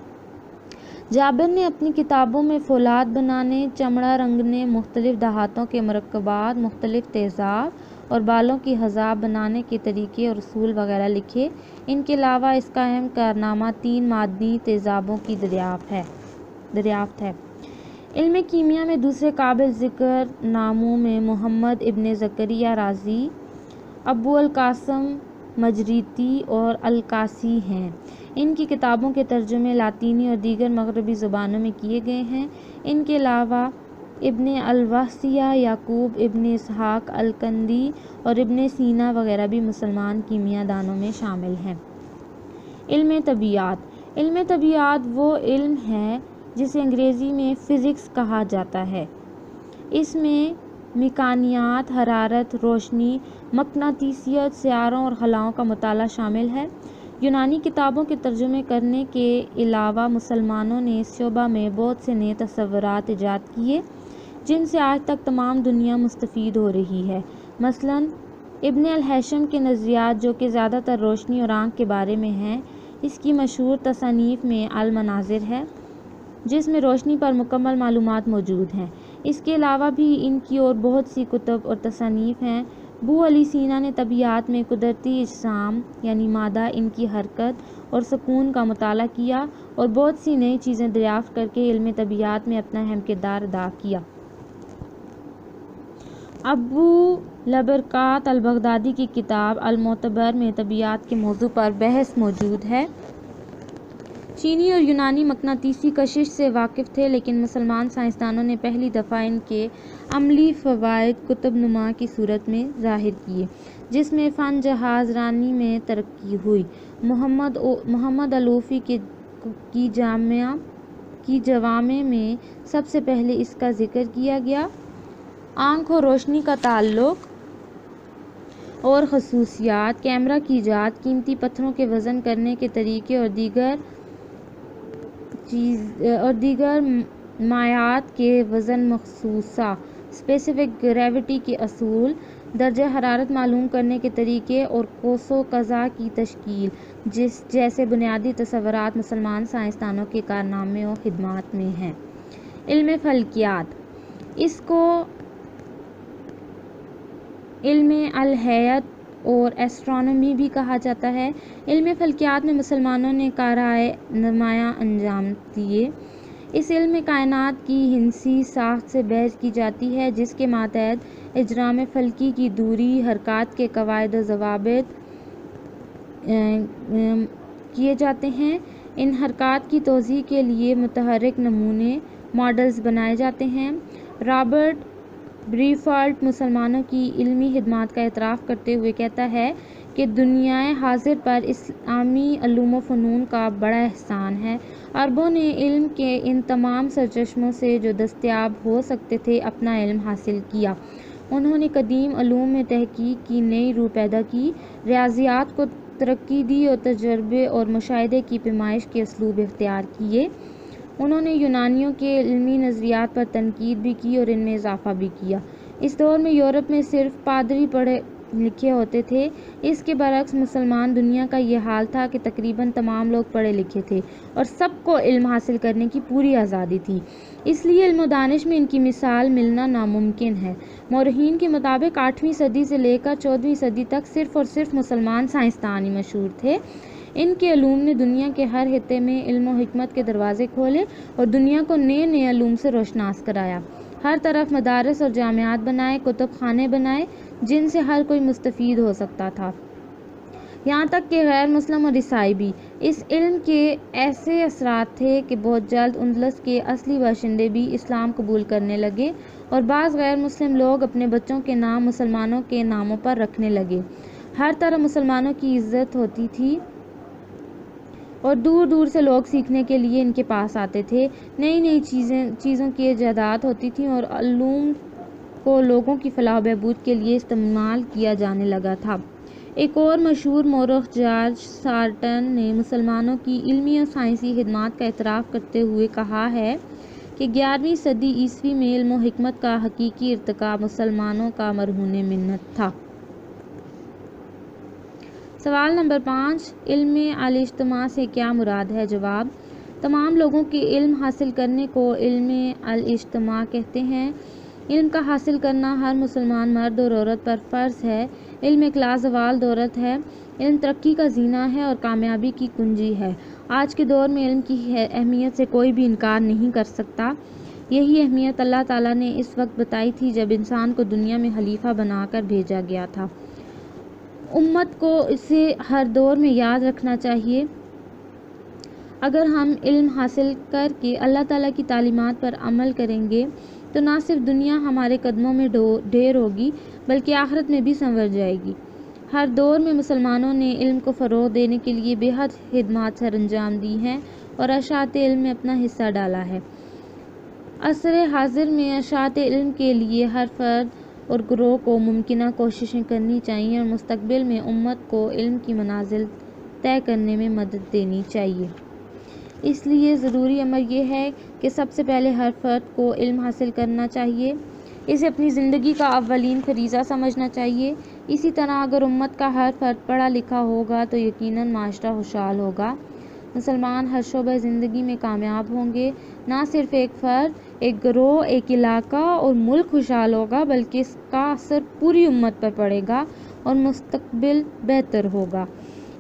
جابر نے اپنی کتابوں میں فولاد بنانے، چمڑا رنگنے، مختلف دھاتوں کے مرکبات، مختلف تیزاب اور بالوں کی خضاب بنانے کے طریقے اور اصول وغیرہ لکھے۔ ان کے علاوہ اس کا اہم کارنامہ 3 معدنی تیزابوں کی دریافت ہے۔ علم کیمیا میں دوسرے قابل ذکر ناموں میں محمد ابن زکریا رازی، ابو القاسم مجریتی اور القاسی ہیں۔ ان کی کتابوں کے ترجمے لاطینی اور دیگر مغربی زبانوں میں کیے گئے ہیں۔ ان کے علاوہ ابن الواسیہ، یعقوب ابن اسحاق الکندی اور ابن سینا وغیرہ بھی مسلمان کیمیا دانوں میں شامل ہیں۔ علم طبیعیات۔ علم طبیعیات وہ علم ہے جسے انگریزی میں فزکس کہا جاتا ہے۔ اس میں میکانیات، حرارت، روشنی، مقناطیسیت، سیاروں اور خلاؤں کا مطالعہ شامل ہے۔ یونانی کتابوں کے ترجمے کرنے کے علاوہ مسلمانوں نے اس شعبہ میں بہت سے نئے تصورات ایجاد کیے جن سے آج تک تمام دنیا مستفید ہو رہی ہے۔ مثلاً ابن الہیثم کے نظریات، جو کہ زیادہ تر روشنی اور آنکھ کے بارے میں ہیں۔ اس کی مشہور تصانیف میں المناظر ہے، جس میں روشنی پر مکمل معلومات موجود ہیں۔ اس کے علاوہ بھی ان کی اور بہت سی کتب اور تصانیف ہیں۔ ابو علی سینا نے طبیعت میں قدرتی اجسام یعنی مادہ، ان کی حرکت اور سکون کا مطالعہ کیا اور بہت سی نئی چیزیں دریافت کر کے علم طبیعت میں اپنا اہم کردار ادا کیا۔ ابو البرکات البغدادی کی کتاب المعتبر میں طبیعت کے موضوع پر بحث موجود ہے۔ چینی اور یونانی مقناطیسی کشش سے واقف تھے، لیکن مسلمان سائنسدانوں نے پہلی دفعہ ان کے عملی فوائد کتب نما کی صورت میں ظاہر کیے، جس میں فن جہاز رانی میں ترقی ہوئی۔ محمد علوفی کی جوامع میں سب سے پہلے اس کا ذکر کیا گیا۔ آنکھ اور روشنی کا تعلق اور خصوصیات، کیمرہ کی ایجاد، قیمتی پتھروں کے وزن کرنے کے طریقے اور دیگر مائعات کے وزن، مخصوصہ اسپیسیفک گریویٹی کے اصول، درجہ حرارت معلوم کرنے کے طریقے اور قوس قزح کی تشکیل جیسے بنیادی تصورات مسلمان سائنسدانوں کے کارنامے و خدمات میں ہیں۔ علم فلکیات، اس کو علم الہیات اور ایسٹرونومی بھی کہا جاتا ہے۔ علم فلکیات میں مسلمانوں نے کارہائے نمایاں انجام دیے۔ اس علم میں کائنات کی ہندسی ساخت سے بحث کی جاتی ہے، جس کے ماتحت اجرام فلکی کی دوری، حرکات کے قواعد و ضوابط کیے جاتے ہیں۔ ان حرکات کی توضیح کے لیے متحرک نمونے، ماڈلز بنائے جاتے ہیں۔ رابرٹ بریفالٹ مسلمانوں کی علمی خدمات کا اعتراف کرتے ہوئے کہتا ہے کہ دنیائے حاضر پر اسلامی علوم و فنون کا بڑا احسان ہے۔ عربوں نے علم کے ان تمام سرچشموں سے جو دستیاب ہو سکتے تھے اپنا علم حاصل کیا۔ انہوں نے قدیم علوم میں تحقیق کی نئی روح پیدا کی، ریاضیات کو ترقی دی اور تجربے اور مشاہدے کی پیمائش کے اسلوب اختیار کیے۔ انہوں نے یونانیوں کے علمی نظریات پر تنقید بھی کی اور ان میں اضافہ بھی کیا۔ اس دور میں یورپ میں صرف پادری پڑھے لکھے ہوتے تھے۔ اس کے برعکس مسلمان دنیا کا یہ حال تھا کہ تقریباً تمام لوگ پڑھے لکھے تھے اور سب کو علم حاصل کرنے کی پوری آزادی تھی۔ اس لیے علم و دانش میں ان کی مثال ملنا ناممکن ہے۔ مورخین کے مطابق 8ویں صدی سے لے کر 14ویں صدی تک صرف اور صرف مسلمان سائنسدان ہی مشہور تھے۔ ان کے علوم نے دنیا کے ہر خطے میں علم و حکمت کے دروازے کھولے اور دنیا کو نئے نئے علوم سے روشناس کرایا۔ ہر طرف مدارس اور جامعات بنائے، کتب خانے بنائے جن سے ہر کوئی مستفید ہو سکتا تھا، یہاں تک کہ غیر مسلم اور عیسائی بھی۔ اس علم کے ایسے اثرات تھے کہ بہت جلد اندلس کے اصلی باشندے بھی اسلام قبول کرنے لگے اور بعض غیر مسلم لوگ اپنے بچوں کے نام مسلمانوں کے ناموں پر رکھنے لگے۔ ہر طرف مسلمانوں کی عزت ہوتی تھی اور دور دور سے لوگ سیکھنے کے لیے ان کے پاس آتے تھے۔ نئی نئی چیزوں کی ایجادات ہوتی تھیں اور علوم کو لوگوں کی فلاح و بہبود کے لیے استعمال کیا جانے لگا تھا۔ ایک اور مشہور مورخ جارج سارٹن نے مسلمانوں کی علمی اور سائنسی خدمات کا اعتراف کرتے ہوئے کہا ہے کہ 11ویں صدی عیسوی میں علم و حکمت کا حقیقی ارتقا مسلمانوں کا مرہون منت تھا۔ سوال نمبر 5، علم الاجتماع سے کیا مراد ہے؟ جواب: تمام لوگوں کے علم حاصل کرنے کو علم الاجتماع کہتے ہیں۔ علم کا حاصل کرنا ہر مسلمان مرد اور عورت پر فرض ہے۔ علم ایک لازوال دولت ہے۔ علم ترقی کا زینہ ہے اور کامیابی کی کنجی ہے۔ آج کے دور میں علم کی اہمیت سے کوئی بھی انکار نہیں کر سکتا۔ یہی اہمیت اللہ تعالیٰ نے اس وقت بتائی تھی جب انسان کو دنیا میں خلیفہ بنا کر بھیجا گیا تھا۔ امت کو اسے ہر دور میں یاد رکھنا چاہیے۔ اگر ہم علم حاصل کر کے اللہ تعالیٰ کی تعلیمات پر عمل کریں گے تو نہ صرف دنیا ہمارے قدموں میں ڈھیر ہوگی بلکہ آخرت میں بھی سنور جائے گی۔ ہر دور میں مسلمانوں نے علم کو فروغ دینے کے لیے بے حد خدمات سر انجام دی ہیں اور اشاعت علم میں اپنا حصہ ڈالا ہے۔ عصر حاضر میں اشاعت علم کے لیے ہر فرد اور گروہ کو ممکنہ کوششیں کرنی چاہیے اور مستقبل میں امت کو علم کی منازل طے کرنے میں مدد دینی چاہیے۔ اس لیے ضروری امر یہ ہے کہ سب سے پہلے ہر فرد کو علم حاصل کرنا چاہیے، اسے اپنی زندگی کا اولین فریضہ سمجھنا چاہیے۔ اسی طرح اگر امت کا ہر فرد پڑھا لکھا ہوگا تو یقیناً معاشرہ خوشحال ہوگا۔ مسلمان ہر شعبہ زندگی میں کامیاب ہوں گے۔ نہ صرف ایک فرد ایک گروہ، ایک علاقہ اور ملک خوشحال ہوگا، بلکہ اس کا اثر پوری امت پر پڑے گا اور مستقبل بہتر ہوگا۔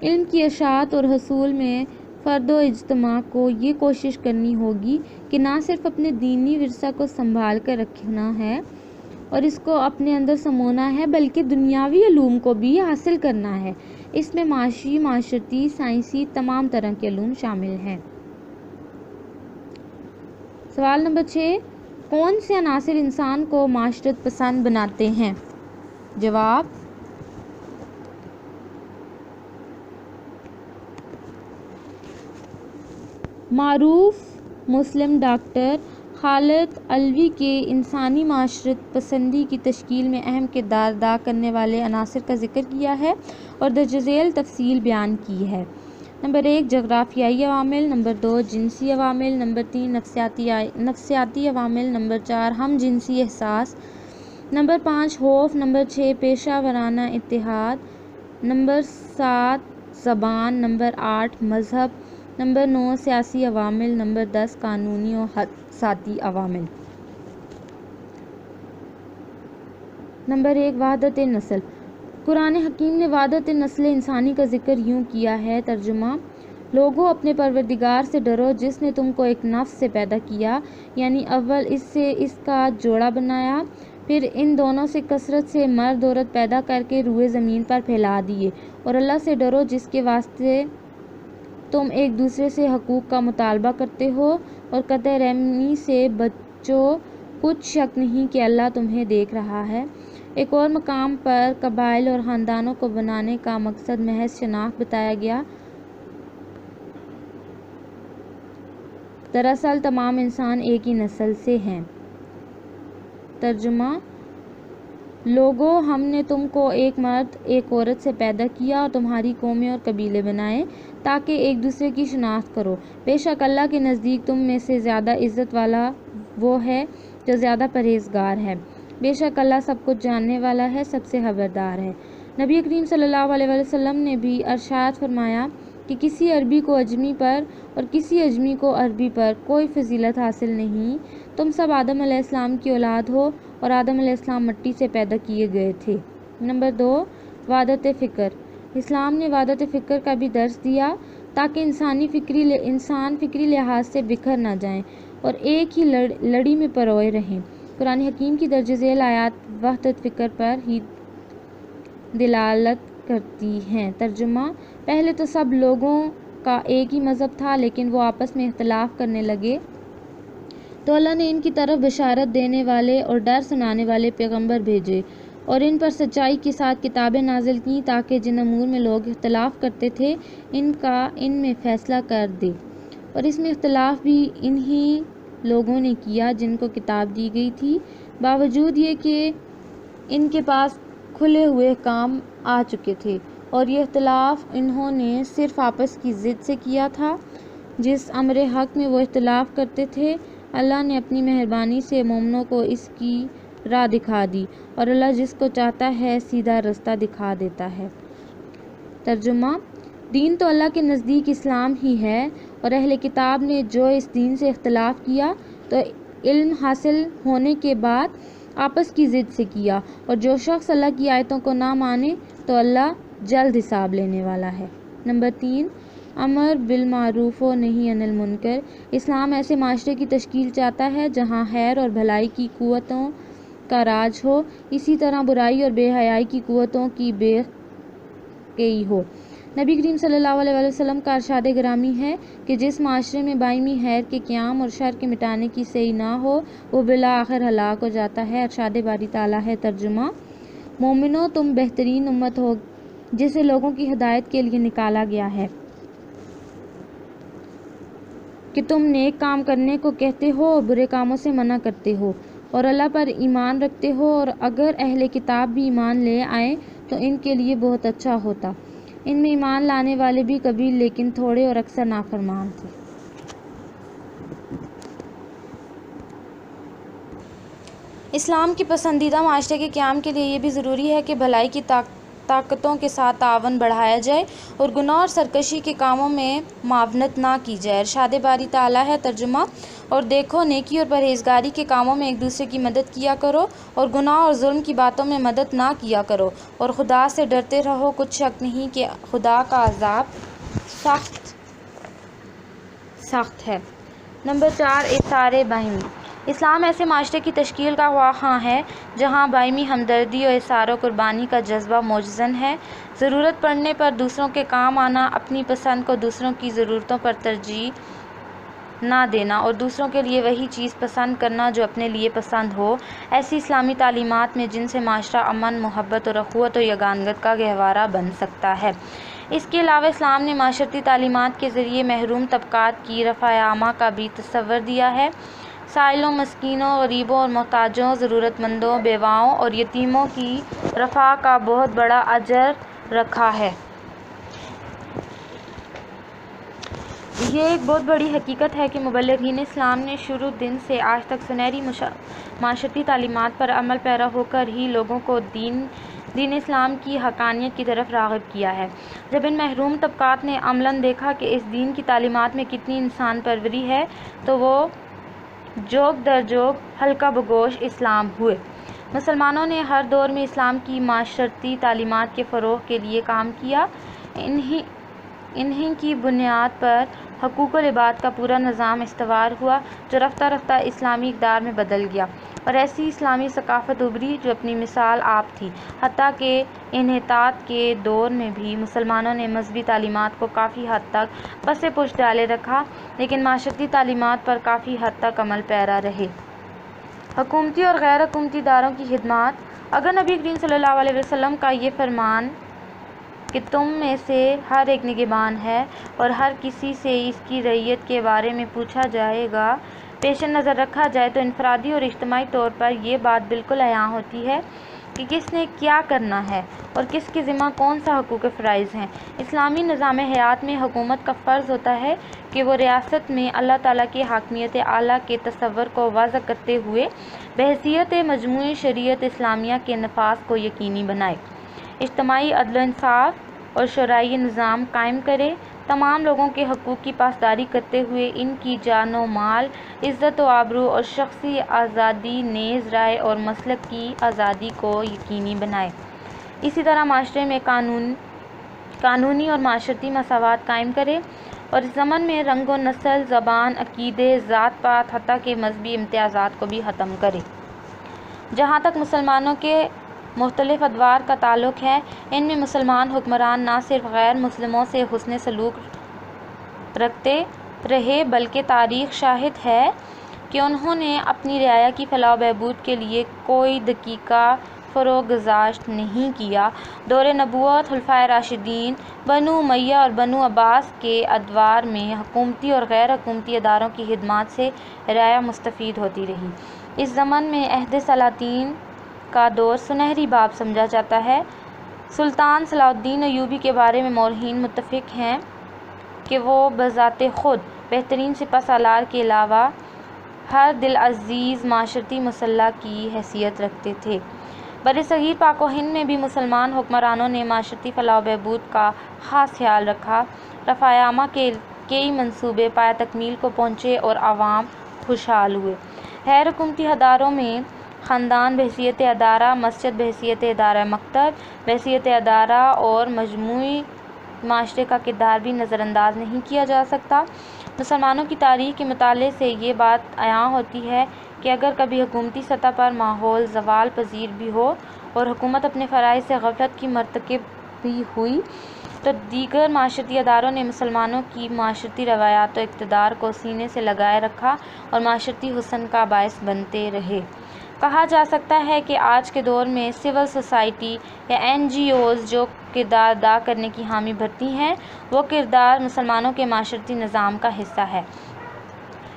علم کی اشاعت اور حصول میں فرد و اجتماع کو یہ کوشش کرنی ہوگی کہ نہ صرف اپنے دینی ورثہ کو سنبھال کر رکھنا ہے اور اس کو اپنے اندر سمونا ہے، بلکہ دنیاوی علوم کو بھی حاصل کرنا ہے۔ اس میں معاشی، معاشرتی، سائنسی تمام طرح کے علوم شامل ہیں۔ سوال نمبر 6، کون سے عناصر انسان کو معاشرت پسند بناتے ہیں؟ جواب، معروف مسلم ڈاکٹر خالد علوی کے انسانی معاشرت پسندی کی تشکیل میں اہم کردار ادا کرنے والے عناصر کا ذکر کیا ہے اور درج ذیل تفصیل بیان کی ہے۔ نمبر 1، جغرافیائی عوامل، نمبر 2، جنسی عوامل، نمبر 3، نفسیاتی عوامل، نمبر 4، ہم جنسی احساس، نمبر 5، خوف، نمبر 6، پیشہ ورانہ اتحاد، نمبر 7، زبان، نمبر 8، مذہب، نمبر 9، سیاسی عوامل، نمبر 10، قانونی و حادثاتی عوامل۔ نمبر 1، وحدت نسل۔ قرآن حکیم نے وحدت نسل انسانی کا ذکر یوں کیا ہے، ترجمہ، لوگو اپنے پروردگار سے ڈرو جس نے تم کو ایک نفس سے پیدا کیا، یعنی اول اس سے اس کا جوڑا بنایا، پھر ان دونوں سے کثرت سے مرد عورت پیدا کر کے روئے زمین پر پھیلا دیے، اور اللہ سے ڈرو جس کے واسطے تم ایک دوسرے سے حقوق کا مطالبہ کرتے ہو، اور قطع رحمی سے بچو، کچھ شک نہیں کہ اللہ تمہیں دیکھ رہا ہے۔ ایک اور مقام پر قبائل اور خاندانوں کو بنانے کا مقصد محض شناخت بتایا گیا، دراصل تمام انسان ایک ہی نسل سے ہیں۔ ترجمہ، لوگو ہم نے تم کو ایک مرد ایک عورت سے پیدا کیا اور تمہاری قومیں اور قبیلے بنائے تاکہ ایک دوسرے کی شناخت کرو۔ بے شک اللہ کے نزدیک تم میں سے زیادہ عزت والا وہ ہے جو زیادہ پرہیزگار ہے۔ بے شک اللہ سب کچھ جاننے والا ہے، سب سے خبردار ہے۔ نبی کریم صلی اللہ علیہ وسلم نے بھی ارشاد فرمایا کہ کسی عربی کو اجمی پر اور کسی اجمی کو عربی پر کوئی فضیلت حاصل نہیں۔ تم سب آدم علیہ السلام کی اولاد ہو اور آدم علیہ السلام مٹی سے پیدا کیے گئے تھے۔ نمبر 2، وحدت فکر۔ اسلام نے وحدت فکر کا بھی درس دیا تاکہ انسان فکری لحاظ سے بکھر نہ جائیں اور ایک ہی لڑی میں پروئے رہیں۔ قرآن حکیم کی درج ذیل آیات وحدت فکر پر ہی دلالت کرتی ہیں۔ ترجمہ، پہلے تو سب لوگوں کا ایک ہی مذہب تھا، لیکن وہ آپس میں اختلاف کرنے لگے تو اللہ نے ان کی طرف بشارت دینے والے اور ڈر سنانے والے پیغمبر بھیجے اور ان پر سچائی کے ساتھ کتابیں نازل کیں تاکہ جن امور میں لوگ اختلاف کرتے تھے ان میں فیصلہ کر دے، اور اس میں اختلاف بھی انہی لوگوں نے کیا جن کو کتاب دی گئی تھی، باوجود یہ کہ ان کے پاس کھلے ہوئے احکام آ چکے تھے، اور یہ اختلاف انہوں نے صرف آپس کی ضد سے کیا تھا۔ جس امر حق میں وہ اختلاف کرتے تھے، اللہ نے اپنی مہربانی سے مومنوں کو اس کی راہ دکھا دی، اور اللہ جس کو چاہتا ہے سیدھا رستہ دکھا دیتا ہے۔ ترجمہ، دین تو اللہ کے نزدیک اسلام ہی ہے، اور اہل کتاب نے جو اس دین سے اختلاف کیا تو علم حاصل ہونے کے بعد آپس کی ضد سے کیا، اور جو شخص اللہ کی آیتوں کو نہ مانے تو اللہ جلد حساب لینے والا ہے۔ نمبر 3، امر بالمعروف و نہی عن المنکر۔ اسلام ایسے معاشرے کی تشکیل چاہتا ہے جہاں خیر اور بھلائی کی قوتوں کا راج ہو، اسی طرح برائی اور بے حیائی کی قوتوں کی بے قی ہو۔ نبی کریم صلی اللہ علیہ وسلم کا ارشاد گرامی ہے کہ جس معاشرے میں باہمی خیر کے قیام اور شر کے مٹانے کی سعی نہ ہو وہ بالآخر ہلاک ہو جاتا ہے۔ ارشاد باری تعالیٰ ہے، ترجمہ، مومنو تم بہترین امت ہو جسے لوگوں کی ہدایت کے لیے نکالا گیا ہے کہ تم نیک کام کرنے کو کہتے ہو اور برے کاموں سے منع کرتے ہو اور اللہ پر ایمان رکھتے ہو، اور اگر اہل کتاب بھی ایمان لے آئیں تو ان کے لیے بہت اچھا ہوتا۔ ان میں ایمان لانے والے بھی قلیل لیکن تھوڑے اور اکثر نافرمان تھے۔ اسلام کی پسندیدہ معاشرے کے قیام کے لیے یہ بھی ضروری ہے کہ بھلائی کی طاقتوں کے ساتھ تعاون بڑھایا جائے اور گناہ اور سرکشی کے کاموں میں معاونت نہ کی جائے۔ ارشاد باری تعالیٰ ہے، ترجمہ: اور دیکھو، نیکی اور پرہیزگاری کے کاموں میں ایک دوسرے کی مدد کیا کرو اور گناہ اور ظلم کی باتوں میں مدد نہ کیا کرو، اور خدا سے ڈرتے رہو، کچھ شک نہیں کہ خدا کا عذاب سخت ہے۔ نمبر 4، ایثار باہمی۔ اسلام ایسے معاشرے کی تشکیل کا خواہاں ہے جہاں باہمی ہمدردی اور ایثار و قربانی کا جذبہ موجزن ہے۔ ضرورت پڑنے پر دوسروں کے کام آنا، اپنی پسند کو دوسروں کی ضرورتوں پر ترجیح نہ دینا اور دوسروں کے لیے وہی چیز پسند کرنا جو اپنے لیے پسند ہو، ایسی اسلامی تعلیمات میں جن سے معاشرہ امن، محبت اور اخوت و یگانگت کا گہوارہ بن سکتا ہے۔ اس کے علاوہ اسلام نے معاشرتی تعلیمات کے ذریعے محروم طبقات کی رفع عامہ کا بھی تصور دیا ہے۔ سائلوں، مسکینوں، غریبوں اور محتاجوں، ضرورت مندوں، بیواؤں اور یتیموں کی رفع کا بہت بڑا اجر رکھا ہے۔ یہ ایک بہت بڑی حقیقت ہے کہ مبلغین اسلام نے شروع دن سے آج تک سنہری معاشرتی تعلیمات پر عمل پیرا ہو کر ہی لوگوں کو دین اسلام کی حقانیت کی طرف راغب کیا ہے۔ جب ان محروم طبقات نے عملاً دیکھا کہ اس دین کی تعلیمات میں کتنی انسان پروری ہے تو وہ جوگ در جوگ حلقہ بگوش اسلام ہوئے۔ مسلمانوں نے ہر دور میں اسلام کی معاشرتی تعلیمات کے فروغ کے لیے کام کیا۔ انہی کی بنیاد پر حقوق العباد کا پورا نظام استوار ہوا جو رفتہ رفتہ اسلامی اقدار میں بدل گیا، اور ایسی اسلامی ثقافت ابھری جو اپنی مثال آپ تھی۔ حتیٰ کہ انحطاط کے دور میں بھی مسلمانوں نے مذہبی تعلیمات کو کافی حد تک پس پش ڈالے رکھا، لیکن معاشرتی تعلیمات پر کافی حد تک عمل پیرا رہے۔ حکومتی اور غیر حکومتی اداروں کی خدمات۔ اگر نبی کریم صلی اللہ علیہ وسلم کا یہ فرمان کہ تم میں سے ہر ایک نگہبان ہے اور ہر کسی سے اس کی رعیت کے بارے میں پوچھا جائے گا پیش نظر رکھا جائے تو انفرادی اور اجتماعی طور پر یہ بات بالکل عیاں ہوتی ہے کہ کس نے کیا کرنا ہے اور کس کے ذمہ کون سا حقوق فرائض ہیں۔ اسلامی نظام حیات میں حکومت کا فرض ہوتا ہے کہ وہ ریاست میں اللہ تعالیٰ کی حاکمیت اعلیٰ کے تصور کو واضح کرتے ہوئے بحیثیت مجموعی شریعت اسلامیہ کے نفاذ کو یقینی بنائے، اجتماعی عدل و انصاف اور شرعی نظام قائم کرے، تمام لوگوں کے حقوق کی پاسداری کرتے ہوئے ان کی جان و مال، عزت و آبرو اور شخصی آزادی نیز رائے اور مسلک کی آزادی کو یقینی بنائے۔ اسی طرح معاشرے میں قانونی اور معاشرتی مساوات قائم کرے اور اس ضمن میں رنگ و نسل، زبان، عقیدے، ذات پات حتیٰ کہ مذہبی امتیازات کو بھی ختم کرے۔ جہاں تک مسلمانوں کے مختلف ادوار کا تعلق ہے، ان میں مسلمان حکمران نہ صرف غیر مسلموں سے حسن سلوک رکھتے رہے بلکہ تاریخ شاہد ہے کہ انہوں نے اپنی رعایا کی فلاح و بہبود کے لیے کوئی دقیقہ فروغ گذاشت نہیں کیا۔ دور نبوت، خلفائے راشدین، بنو امیہ اور بنو عباس کے ادوار میں حکومتی اور غیر حکومتی اداروں کی خدمات سے رعایا مستفید ہوتی رہی۔ اس ضمن میں عہد سلاطین کا دور سنہری باب سمجھا جاتا ہے۔ سلطان صلاح الدین ایوبی کے بارے میں مورخین متفق ہیں کہ وہ بذات خود بہترین سپہ سالار کے علاوہ ہر دل عزیز معاشرتی مسلح کی حیثیت رکھتے تھے۔ برصغیر پاک و ہند میں بھی مسلمان حکمرانوں نے معاشرتی فلاح و بہبود کا خاص خیال رکھا۔ رفع عامہ کے کئی منصوبے پایہ تکمیل کو پہنچے اور عوام خوشحال ہوئے۔ غیر حکومتی اداروں میں خاندان بحیثیت ادارہ، مسجد بحیثیت ادارہ مکتب بحیثیت ادارہ اور مجموعی معاشرے کا کردار بھی نظر انداز نہیں کیا جا سکتا۔ مسلمانوں کی تاریخ کے مطالعے سے یہ بات عیاں ہوتی ہے کہ اگر کبھی حکومتی سطح پر ماحول زوال پذیر بھی ہو اور حکومت اپنے فرائض سے غفلت کی مرتکب بھی ہوئی تو دیگر معاشرتی اداروں نے مسلمانوں کی معاشرتی روایات و اقتدار کو سینے سے لگائے رکھا اور معاشرتی حسن کا باعث بنتے رہے۔ کہا جا سکتا ہے کہ آج کے دور میں سول سوسائٹی یا NGOs جو کردار ادا کرنے کی حامی بھرتی ہیں، وہ کردار مسلمانوں کے معاشرتی نظام کا حصہ ہے۔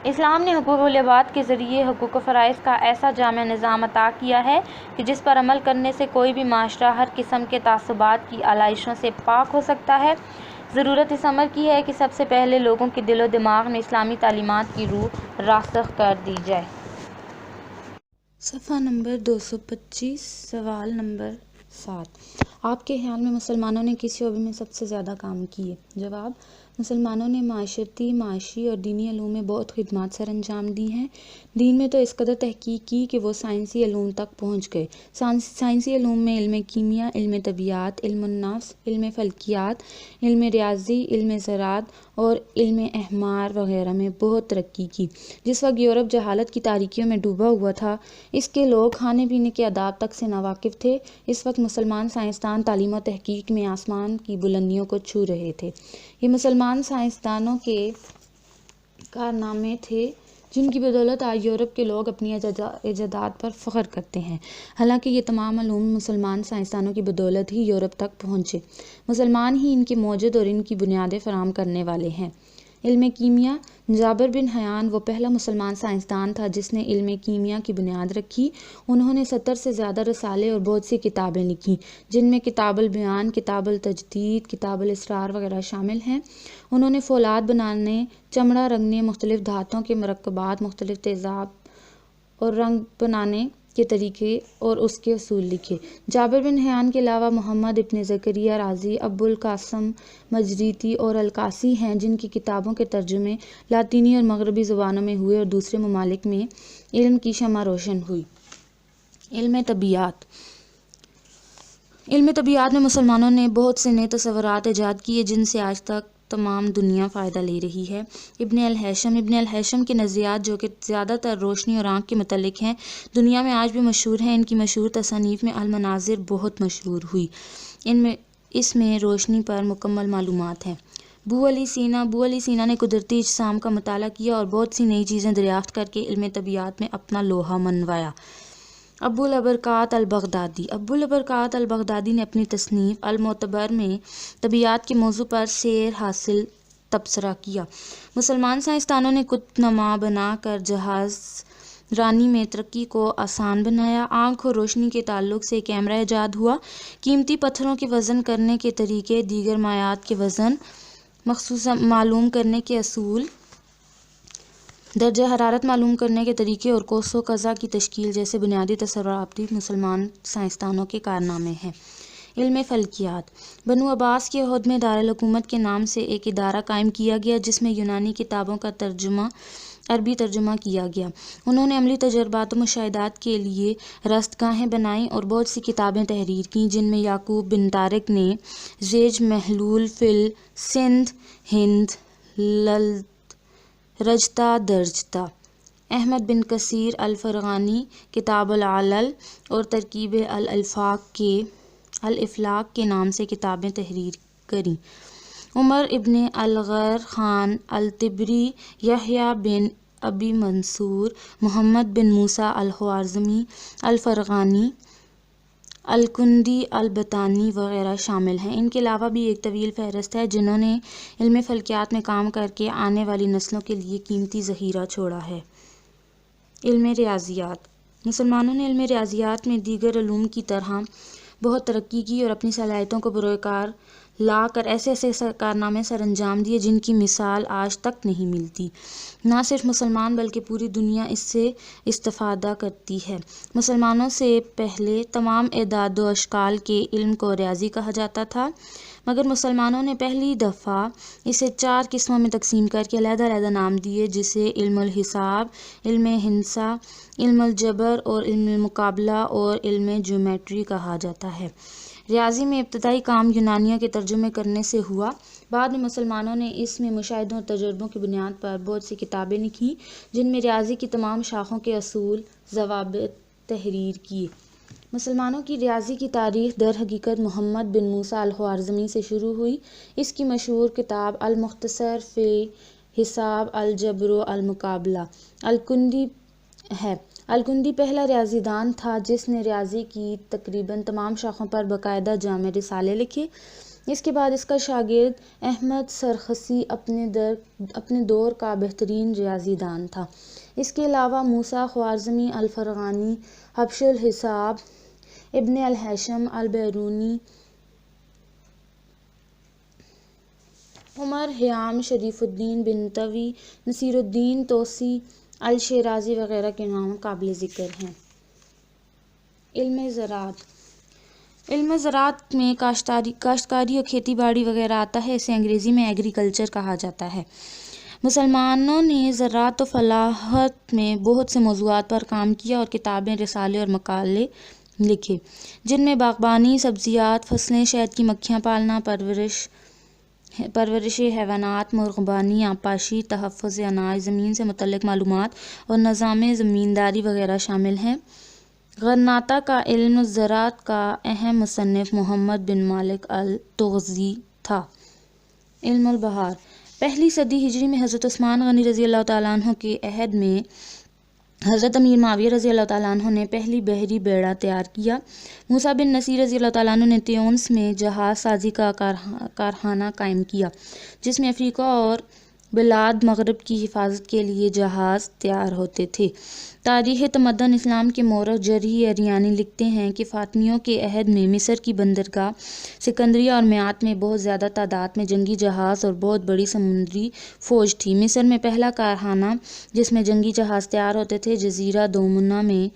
اسلام نے حقوق العباد کے ذریعے حقوق و فرائض کا ایسا جامع نظام عطا کیا ہے کہ جس پر عمل کرنے سے کوئی بھی معاشرہ ہر قسم کے تعصبات کی آلائشوں سے پاک ہو سکتا ہے۔ ضرورت اس امر کی ہے کہ سب سے پہلے لوگوں کے دل و دماغ میں اسلامی تعلیمات کی روح راسخ کر دی جائے۔ صفحہ نمبر 225، سوال نمبر 7 آپ کے خیال میں مسلمانوں نے کس شعبے میں سب سے زیادہ کام کیے؟ جواب: مسلمانوں نے معاشرتی، معاشی اور دینی علوم میں بہت خدمات سر انجام دی ہیں۔ دین میں تو اس قدر تحقیق کی کہ وہ سائنسی علوم تک پہنچ گئے۔ سائنسی علوم میں علم کیمیا، علم طبیعیات، علم النفس، علم فلکیات، علم ریاضی، علم زراعت اور علم احمار وغیرہ میں بہت ترقی کی۔ جس وقت یورپ جہالت کی تاریکیوں میں ڈوبا ہوا تھا، اس کے لوگ کھانے پینے کے آداب تک سے ناواقف تھے، اس وقت مسلمان سائنسدان تعلیم و تحقیق میں آسمان کی بلندیوں کو چھو رہے تھے۔ یہ مسلمان سائنسدانوں کے کارنامے تھے جن کی بدولت آج یورپ کے لوگ اپنی ایجادات پر فخر کرتے ہیں۔ حالانکہ یہ تمام علوم مسلمان سائنسدانوں کی بدولت ہی یورپ تک پہنچے۔ مسلمان ہی ان کے موجد اور ان کی بنیادیں فراہم کرنے والے ہیں۔ علم کیمیا: جابر بن حیان وہ پہلا مسلمان سائنسدان تھا جس نے علم کیمیا کی بنیاد رکھی۔ انہوں نے 70 سے زیادہ رسالے اور بہت سی کتابیں لکھیں، جن میں کتاب البیان، کتاب التجدید، کتاب الاسرار وغیرہ شامل ہیں۔ انہوں نے فولاد بنانے، چمڑا رنگنے، مختلف دھاتوں کے مرکبات، مختلف تیزاب اور رنگ بنانے کے طریقے اور اس کے اصول لکھے۔ جابر بن حیان کے علاوہ محمد ابن زکریا رازی، ابو القاسم مجریتی اور الکاسی ہیں جن کی کتابوں کے ترجمے لاطینی اور مغربی زبانوں میں ہوئے اور دوسرے ممالک میں علم کی شمع روشن ہوئی۔ علم طبیعیات: علم طبیعیات میں مسلمانوں نے بہت سے نئے تصورات ایجاد کیے جن سے آج تک تمام دنیا فائدہ لے رہی ہے۔ ابن الہیثم کے نظریات جو کہ زیادہ تر روشنی اور آنکھ کے متعلق ہیں، دنیا میں آج بھی مشہور ہیں۔ ان کی مشہور تصانیف میں المناظر بہت مشہور ہوئی۔ اس میں روشنی پر مکمل معلومات ہیں۔ ابو علی سینا نے قدرتی اجسام کا مطالعہ کیا اور بہت سی نئی چیزیں دریافت کر کے علم طبیعیات میں اپنا لوہا منوایا۔ ابو البرکات البغدادی نے اپنی تصنیف المعتبر میں طبیعیات کے موضوع پر سیر حاصل تبصرہ کیا۔ مسلمان سائنسدانوں نے قطب نما بنا کر جہاز رانی میں ترقی کو آسان بنایا۔ آنکھ اور روشنی کے تعلق سے کیمرہ ایجاد ہوا۔ قیمتی پتھروں کے وزن کرنے کے طریقے، دیگر مائعات کے وزن مخصوص معلوم کرنے کے اصول، درجہ حرارت معلوم کرنے کے طریقے اور کوس و قزح کی تشکیل جیسے بنیادی تصورات بھی مسلمان سائنسدانوں کے کارنامے ہیں۔ علم فلکیات: بنو عباس کے عہد میں دارالحکومت کے نام سے ایک ادارہ قائم کیا گیا جس میں یونانی کتابوں کا عربی ترجمہ کیا گیا۔ انہوں نے عملی تجربات و مشاہدات کے لیے رصدگاہیں بنائیں اور بہت سی کتابیں تحریر کیں جن میں یعقوب بن طارق نے زیج محلول فی السندھ ہند رجتہ درجتہ، احمد بن کثیر الفرغانی کتاب العلل اور ترکیب الافلاک کے نام سے کتابیں تحریر کریں۔ عمر ابن الغیر خان الطبری، یحییٰ بن ابی منصور، محمد بن موسیٰ الخوارزمی الفرغانی، الکندی البطانی وغیرہ شامل ہیں۔ ان کے علاوہ بھی ایک طویل فہرست ہے جنہوں نے علم فلکیات میں کام کر کے آنے والی نسلوں کے لیے قیمتی ذخیرہ چھوڑا ہے۔ علم ریاضیات: مسلمانوں نے علم ریاضیات میں دیگر علوم کی طرح بہت ترقی کی اور اپنی صلاحیتوں کو بروئے کار لا کر ایسے کارنامے سر انجام دیے جن کی مثال آج تک نہیں ملتی۔ نہ صرف مسلمان بلکہ پوری دنیا اس سے استفادہ کرتی ہے۔ مسلمانوں سے پہلے تمام اعداد و اشکال کے علم کو ریاضی کہا جاتا تھا، مگر مسلمانوں نے پہلی دفعہ اسے 4 قسموں میں تقسیم کر کے علیحدہ نام دیے جسے علم الحساب، علم ہندسہ، علم الجبر اور علم المقابلہ اور علم جیومیٹری کہا جاتا ہے۔ ریاضی میں ابتدائی کام یونانیوں کے ترجمے کرنے سے ہوا۔ بعد میں مسلمانوں نے اس میں مشاہدوں اور تجربوں کی بنیاد پر بہت سی کتابیں لکھیں جن میں ریاضی کی تمام شاخوں کے اصول، ضوابط تحریر کیے۔ مسلمانوں کی ریاضی کی تاریخ در حقیقت محمد بن موسیٰ الخوارزمی سے شروع ہوئی۔ اس کی مشہور کتاب المختصر فی حساب الجبر و المقابلہ الکندی ہے۔ الکندی پہلا ریاضی دان تھا جس نے ریاضی کی تقریباً تمام شاخوں پر باقاعدہ جامع رسالے لکھے۔ اس کے بعد اس کا شاگرد احمد سرخسی اپنے دور کا بہترین ریاضی دان تھا۔ اس کے علاوہ موسیٰ خوارزمی الفرغانی، حبش الحساب، ابن الہیثم البیرونی، عمر خیام، شریف الدین بنطوی، نصیر الدین توسی الشیرازی وغیرہ کے نام قابل ذکر ہیں۔ علم زراعت: علم زراعت میں کاشتکاری اور کھیتی باڑی وغیرہ آتا ہے، اسے انگریزی میں ایگریکلچر کہا جاتا ہے۔ مسلمانوں نے زراعت و فلاحت میں بہت سے موضوعات پر کام کیا اور کتابیں، رسالے اور مقالے لکھے، جن میں باغبانی، سبزیات، فصلیں، شہد کی مکھیاں پالنا، پرورش حیوانات، مرغبانی، آبپاشی، تحفظ اناج، زمین سے متعلق معلومات اور نظام زمینداری وغیرہ شامل ہیں۔ غرناطہ کا علم زراعت کا اہم مصنف محمد بن مالک التغذی تھا۔ علم البحار۔ پہلی صدی ہجری میں حضرت عثمان غنی رضی اللہ تعالیٰ عنہ کے عہد میں حضرت امیر معاویہ رضی اللہ تعالیٰ عنہ نے پہلی بحری بیڑا تیار کیا۔ موسیٰ بن نصیر رضی اللہ تعالیٰ عنہ نے تیونس میں جہاز سازی کا کارخانہ قائم کیا، جس میں افریقہ اور بلاد مغرب کی حفاظت کے لیے جہاز تیار ہوتے تھے۔ تاریخ تمدن اسلام کے مورخ جرحی اریانی لکھتے ہیں کہ فاطمیوں کے عہد میں مصر کی بندرگاہ سکندریہ اور میعات میں بہت زیادہ تعداد میں جنگی جہاز اور بہت بڑی سمندری فوج تھی۔ مصر میں پہلا کارخانہ جس میں جنگی جہاز تیار ہوتے تھے جزیرہ دومنا میں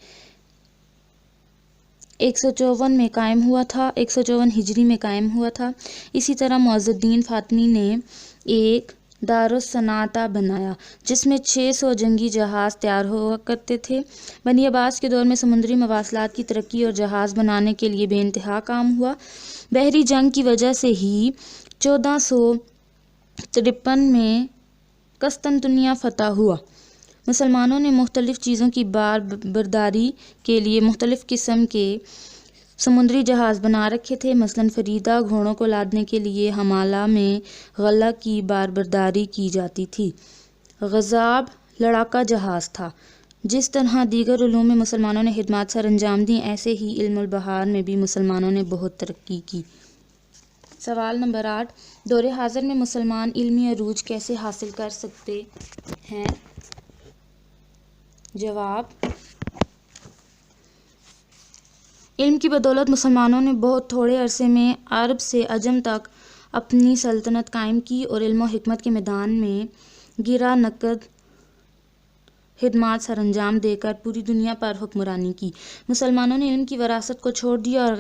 154 میں قائم ہوا تھا، 154 ہجری میں قائم ہوا تھا۔ اسی طرح معز الدین فاطمی نے ایک دارالصناعہ بنایا جس میں 600 جنگی جہاز تیار ہوا کرتے تھے۔ بنی عباس کے دور میں سمندری مواصلات کی ترقی اور جہاز بنانے کے لیے بے انتہا کام ہوا۔ بحری جنگ کی وجہ سے ہی 1453 میں قسطنطنیہ فتح ہوا۔ مسلمانوں نے مختلف چیزوں کی برداری کے لیے مختلف قسم کے سمندری جہاز بنا رکھے تھے، مثلاً فریدہ گھوڑوں کو لادنے کے لیے حمالہ میں غلہ کی برداری کی جاتی تھی۔ غضاب لڑاکا جہاز تھا۔ جس طرح دیگر علوم میں مسلمانوں نے خدمات سر انجام دیں، ایسے ہی علم البحار میں بھی مسلمانوں نے بہت ترقی کی۔ سوال نمبر 8، دور حاضر میں مسلمان علمی عروج کیسے حاصل کر سکتے ہیں؟ جواب: علم کی بدولت مسلمانوں نے بہت تھوڑے عرصے میں عرب سے عجم تک اپنی سلطنت قائم کی اور علم و حکمت کے میدان میں گراں نقد خدمات سر انجام دے کر پوری دنیا پر حکمرانی کی۔ مسلمانوں نے علم کی وراثت کو چھوڑ دیا اور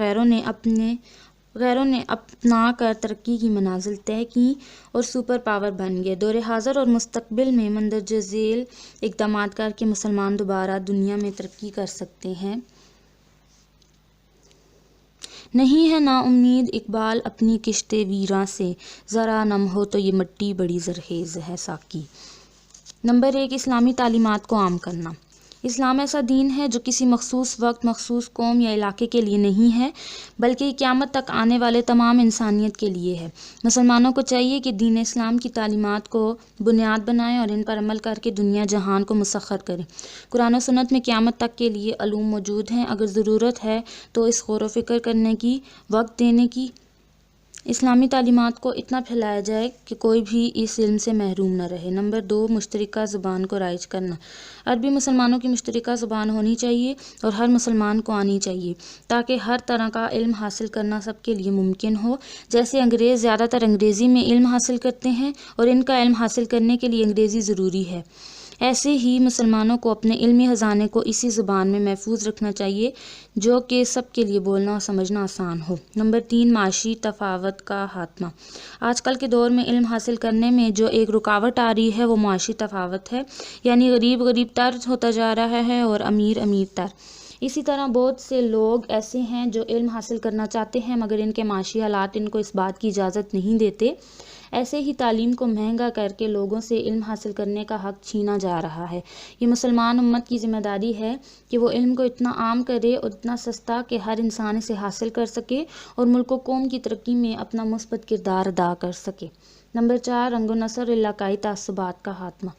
غیروں نے اپنا کر ترقی کی منازل طے کی اور سپر پاور بن گئے۔ دور حاضر اور مستقبل میں مندرجہ ذیل اقدامات کر کے مسلمان دوبارہ دنیا میں ترقی کر سکتے ہیں۔ نہیں ہے نا امید اقبال اپنی کشت ویراں سے، ذرا نم ہو تو یہ مٹی بڑی زرخیز ہے ساقی۔ نمبر 1، اسلامی تعلیمات کو عام کرنا۔ اسلام ایسا دین ہے جو کسی مخصوص وقت، مخصوص قوم یا علاقے کے لیے نہیں ہے، بلکہ قیامت تک آنے والے تمام انسانیت کے لیے ہے۔ مسلمانوں کو چاہیے کہ دین اسلام کی تعلیمات کو بنیاد بنائیں اور ان پر عمل کر کے دنیا جہان کو مسخر کریں۔ قرآن و سنت میں قیامت تک کے لیے علوم موجود ہیں، اگر ضرورت ہے تو اس غور و فکر کرنے کی، وقت دینے کی۔ اسلامی تعلیمات کو اتنا پھیلایا جائے کہ کوئی بھی اس علم سے محروم نہ رہے۔ نمبر 2، مشترکہ زبان کو رائج کرنا۔ عربی مسلمانوں کی مشترکہ زبان ہونی چاہیے اور ہر مسلمان کو آنی چاہیے تاکہ ہر طرح کا علم حاصل کرنا سب کے لیے ممکن ہو۔ جیسے انگریز زیادہ تر انگریزی میں علم حاصل کرتے ہیں اور ان کا علم حاصل کرنے کے لیے انگریزی ضروری ہے، ایسے ہی مسلمانوں کو اپنے علمی خزانے کو اسی زبان میں محفوظ رکھنا چاہیے جو کہ سب کے لیے بولنا اور سمجھنا آسان ہو۔ نمبر 3، معاشی تفاوت کا خاتمہ۔ آج کل کے دور میں علم حاصل کرنے میں جو ایک رکاوٹ آ رہی ہے وہ معاشی تفاوت ہے، یعنی غریب غریب تر ہوتا جا رہا ہے اور امیر امیر تر۔ اسی طرح بہت سے لوگ ایسے ہیں جو علم حاصل کرنا چاہتے ہیں مگر ان کے معاشی حالات ان کو اس بات کی اجازت نہیں دیتے۔ ایسے ہی تعلیم کو مہنگا کر کے لوگوں سے علم حاصل کرنے کا حق چھینا جا رہا ہے۔ یہ مسلمان امت کی ذمہ داری ہے کہ وہ علم کو اتنا عام کرے اور اتنا سستا کہ ہر انسان اسے حاصل کر سکے اور ملک و قوم کی ترقی میں اپنا مثبت کردار ادا کر سکے۔ نمبر 4، رنگ و نسل اور علاقائی تعصبات کا خاتمہ۔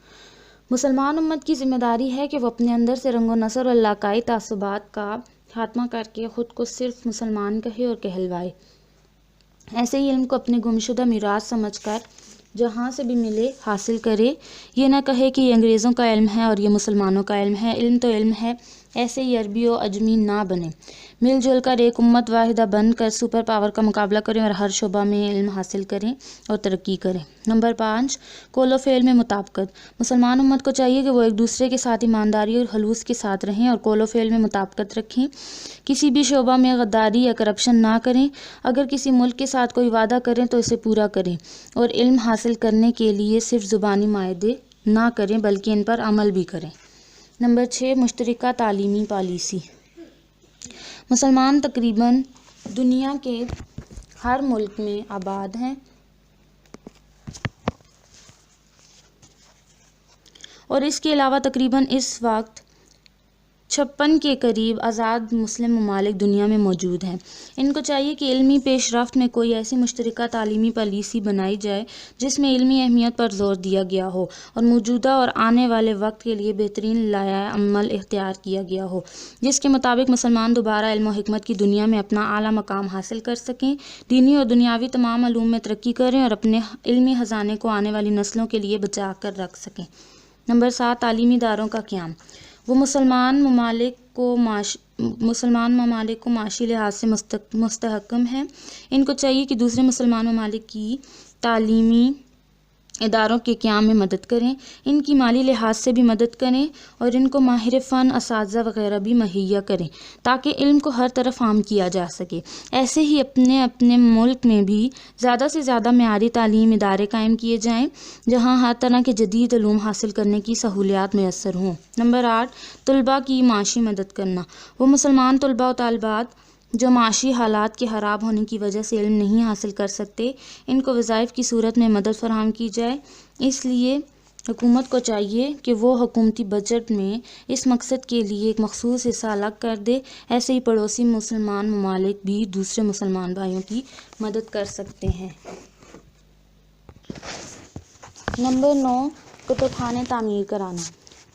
مسلمان امت کی ذمہ داری ہے کہ وہ اپنے اندر سے رنگ و نسل اور علاقائی تعصبات کا خاتمہ کر کے خود کو صرف مسلمان کہے اور کہلوائے۔ ایسے ہی علم کو اپنے گمشدہ میراث سمجھ کر جہاں سے بھی ملے حاصل کرے۔ یہ نہ کہے کہ یہ انگریزوں کا علم ہے اور یہ مسلمانوں کا علم ہے۔ علم تو علم ہے، ایسے ہی عربی و عجمی نہ بنیں، مل جل کر ایک امت واحدہ بن کر سپر پاور کا مقابلہ کریں اور ہر شعبہ میں علم حاصل کریں اور ترقی کریں۔ نمبر 5، قول و فعل میں مطابقت۔ مسلمان امت کو چاہیے کہ وہ ایک دوسرے کے ساتھ ایمانداری اور خلوص کے ساتھ رہیں اور قول و فعل میں مطابقت رکھیں، کسی بھی شعبہ میں غداری یا کرپشن نہ کریں۔ اگر کسی ملک کے ساتھ کوئی وعدہ کریں تو اسے پورا کریں اور علم حاصل کرنے کے لیے صرف زبانی معاہدے نہ کریں بلکہ ان پر عمل بھی کریں۔ نمبر 6، مشترکہ تعلیمی پالیسی۔ مسلمان تقریباً دنیا کے ہر ملک میں آباد ہیں اور اس کے علاوہ تقریباً اس وقت 56 کے قریب آزاد مسلم ممالک دنیا میں موجود ہیں۔ ان کو چاہیے کہ علمی پیش رفت میں کوئی ایسی مشترکہ تعلیمی پالیسی بنائی جائے جس میں علمی اہمیت پر زور دیا گیا ہو اور موجودہ اور آنے والے وقت کے لیے بہترین لائحہ عمل اختیار کیا گیا ہو، جس کے مطابق مسلمان دوبارہ علم و حکمت کی دنیا میں اپنا اعلیٰ مقام حاصل کر سکیں، دینی اور دنیاوی تمام علوم میں ترقی کریں اور اپنے علمی خزانے کو آنے والی نسلوں کے لیے بچا کر رکھ سکیں۔ نمبر 7، تعلیمی اداروں کا قیام۔ وہ مسلمان ممالک کو معاشی لحاظ سے مستحکم ہیں۔ ان کو چاہیے کہ دوسرے مسلمان ممالک کی تعلیمی اداروں کے قیام میں مدد کریں، ان کی مالی لحاظ سے بھی مدد کریں اور ان کو ماہر فن، اساتذہ وغیرہ بھی مہیا کریں تاکہ علم کو ہر طرف عام کیا جا سکے۔ ایسے ہی اپنے ملک میں بھی زیادہ سے زیادہ معیاری تعلیم ادارے قائم کیے جائیں جہاں ہر طرح کے جدید علوم حاصل کرنے کی سہولیات میسر ہوں۔ نمبر 8، طلباء کی معاشی مدد کرنا۔ وہ مسلمان طلباء و طالبات جو معاشی حالات کے خراب ہونے کی وجہ سے علم نہیں حاصل کر سکتے، ان کو وظائف کی صورت میں مدد فراہم کی جائے۔ اس لیے حکومت کو چاہیے کہ وہ حکومتی بجٹ میں اس مقصد کے لیے ایک مخصوص حصہ الگ کر دے۔ ایسے ہی پڑوسی مسلمان ممالک بھی دوسرے مسلمان بھائیوں کی مدد کر سکتے ہیں۔ نمبر 9، کتب خانے تعمیر کرانا۔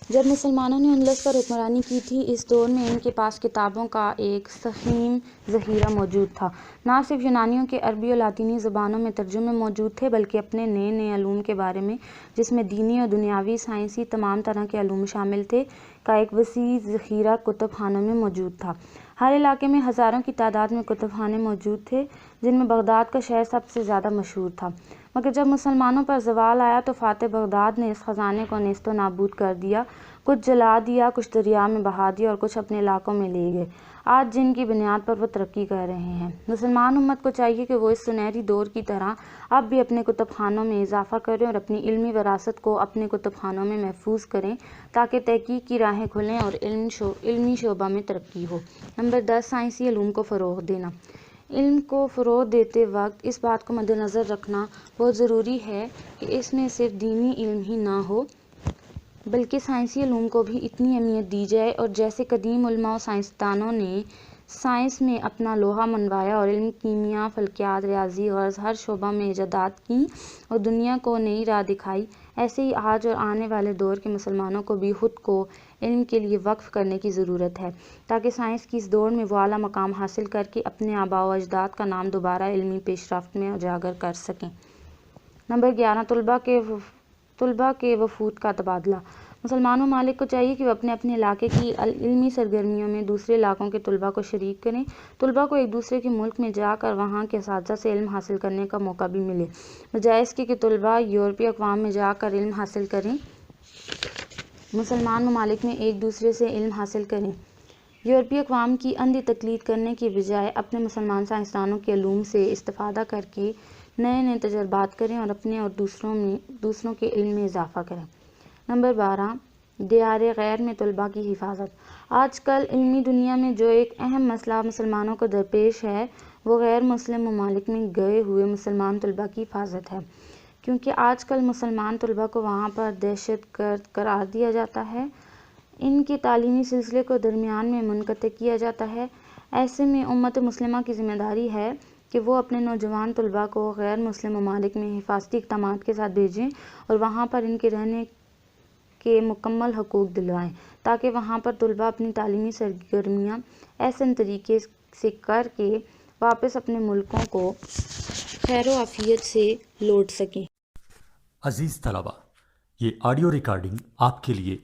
جب مسلمانوں نے اندلس پر حکمرانی کی تھی، اس دور میں ان کے پاس کتابوں کا ایک ضخیم ذخیرہ موجود تھا۔ نہ صرف یونانیوں کے عربی و لاطینی زبانوں میں ترجمے موجود تھے بلکہ اپنے نئے علوم کے بارے میں، جس میں دینی اور دنیاوی، سائنسی، تمام طرح کے علوم شامل تھے، کا ایک وسیع ذخیرہ کتب خانوں میں موجود تھا۔ ہر علاقے میں ہزاروں کی تعداد میں کتب خانے موجود تھے، جن میں بغداد کا شہر سب سے زیادہ مشہور تھا۔ مگر جب مسلمانوں پر زوال آیا تو فاتح بغداد نے اس خزانے کو نیست و نابود کر دیا، کچھ جلا دیا، کچھ دریا میں بہا دیا اور کچھ اپنے علاقوں میں لے گئے، آج جن کی بنیاد پر وہ ترقی کر رہے ہیں۔ مسلمان امت کو چاہیے کہ وہ اس سنہری دور کی طرح اب بھی اپنے کتب خانوں میں اضافہ کریں اور اپنی علمی وراثت کو اپنے کتب خانوں میں محفوظ کریں تاکہ تحقیق کی راہیں کھلیں اور علمی شعبہ میں ترقی ہو۔ نمبر 10، سائنسی علوم کو فروغ دینا۔ علم کو فروغ دیتے وقت اس بات کو مد نظر رکھنا بہت ضروری ہے کہ اس میں صرف دینی علم ہی نہ ہو بلکہ سائنسی علوم کو بھی اتنی اہمیت دی جائے، اور جیسے قدیم علماء و سائنسدانوں نے سائنس میں اپنا لوہا منوایا اور علم، کیمیا، فلکیات، ریاضی، غرض ہر شعبہ میں ایجادات کیں اور دنیا کو نئی راہ دکھائی، ایسے ہی آج اور آنے والے دور کے مسلمانوں کو بھی خود کو علم کے لیے وقف کرنے کی ضرورت ہے تاکہ سائنس کی اس دوڑ میں وہ اعلیٰ مقام حاصل کر کے اپنے آباء و اجداد کا نام دوبارہ علمی پیش رفت میں اجاگر کر سکیں۔ نمبر 11، طلباء کے وفود کا تبادلہ۔ مسلمان ممالک کو چاہیے کہ وہ اپنے علاقے کی علمی سرگرمیوں میں دوسرے علاقوں کے طلباء کو شریک کریں۔ طلباء کو ایک دوسرے کے ملک میں جا کر وہاں کے اساتذہ سے علم حاصل کرنے کا موقع بھی ملے، بجائے اس کے کہ طلباء یورپی اقوام میں جا کر علم حاصل کریں۔ مسلمان ممالک میں ایک دوسرے سے علم حاصل کریں۔ یورپی اقوام کی اندھی تقلید کرنے کی بجائے اپنے مسلمان سائنسدانوں کے علوم سے استفادہ کر کے نئے تجربات کریں اور اپنے اور دوسروں کے علم میں اضافہ کریں۔ نمبر 12، دیار غیر میں طلباء کی حفاظت۔ آج کل علمی دنیا میں جو ایک اہم مسئلہ مسلمانوں کو درپیش ہے وہ غیر مسلم ممالک میں گئے ہوئے مسلمان طلباء کی حفاظت ہے، کیونکہ آج کل مسلمان طلباء کو وہاں پر دہشت گرد قرار دیا جاتا ہے، ان کے تعلیمی سلسلے کو درمیان میں منقطع کیا جاتا ہے۔ ایسے میں امت مسلمہ کی ذمہ داری ہے کہ وہ اپنے نوجوان طلباء کو غیر مسلم ممالک میں حفاظتی اقدامات کے ساتھ بھیجیں اور وہاں پر ان کے رہنے کے مکمل حقوق دلوائیں تاکہ وہاں پر طلباء اپنی تعلیمی سرگرمیاں احسن طریقے سے کر کے واپس اپنے ملکوں کو خیر و عافیت سے لوٹ سکیں۔ عزیز طلباء، یہ آڈیو ریکارڈنگ آپ کے لیے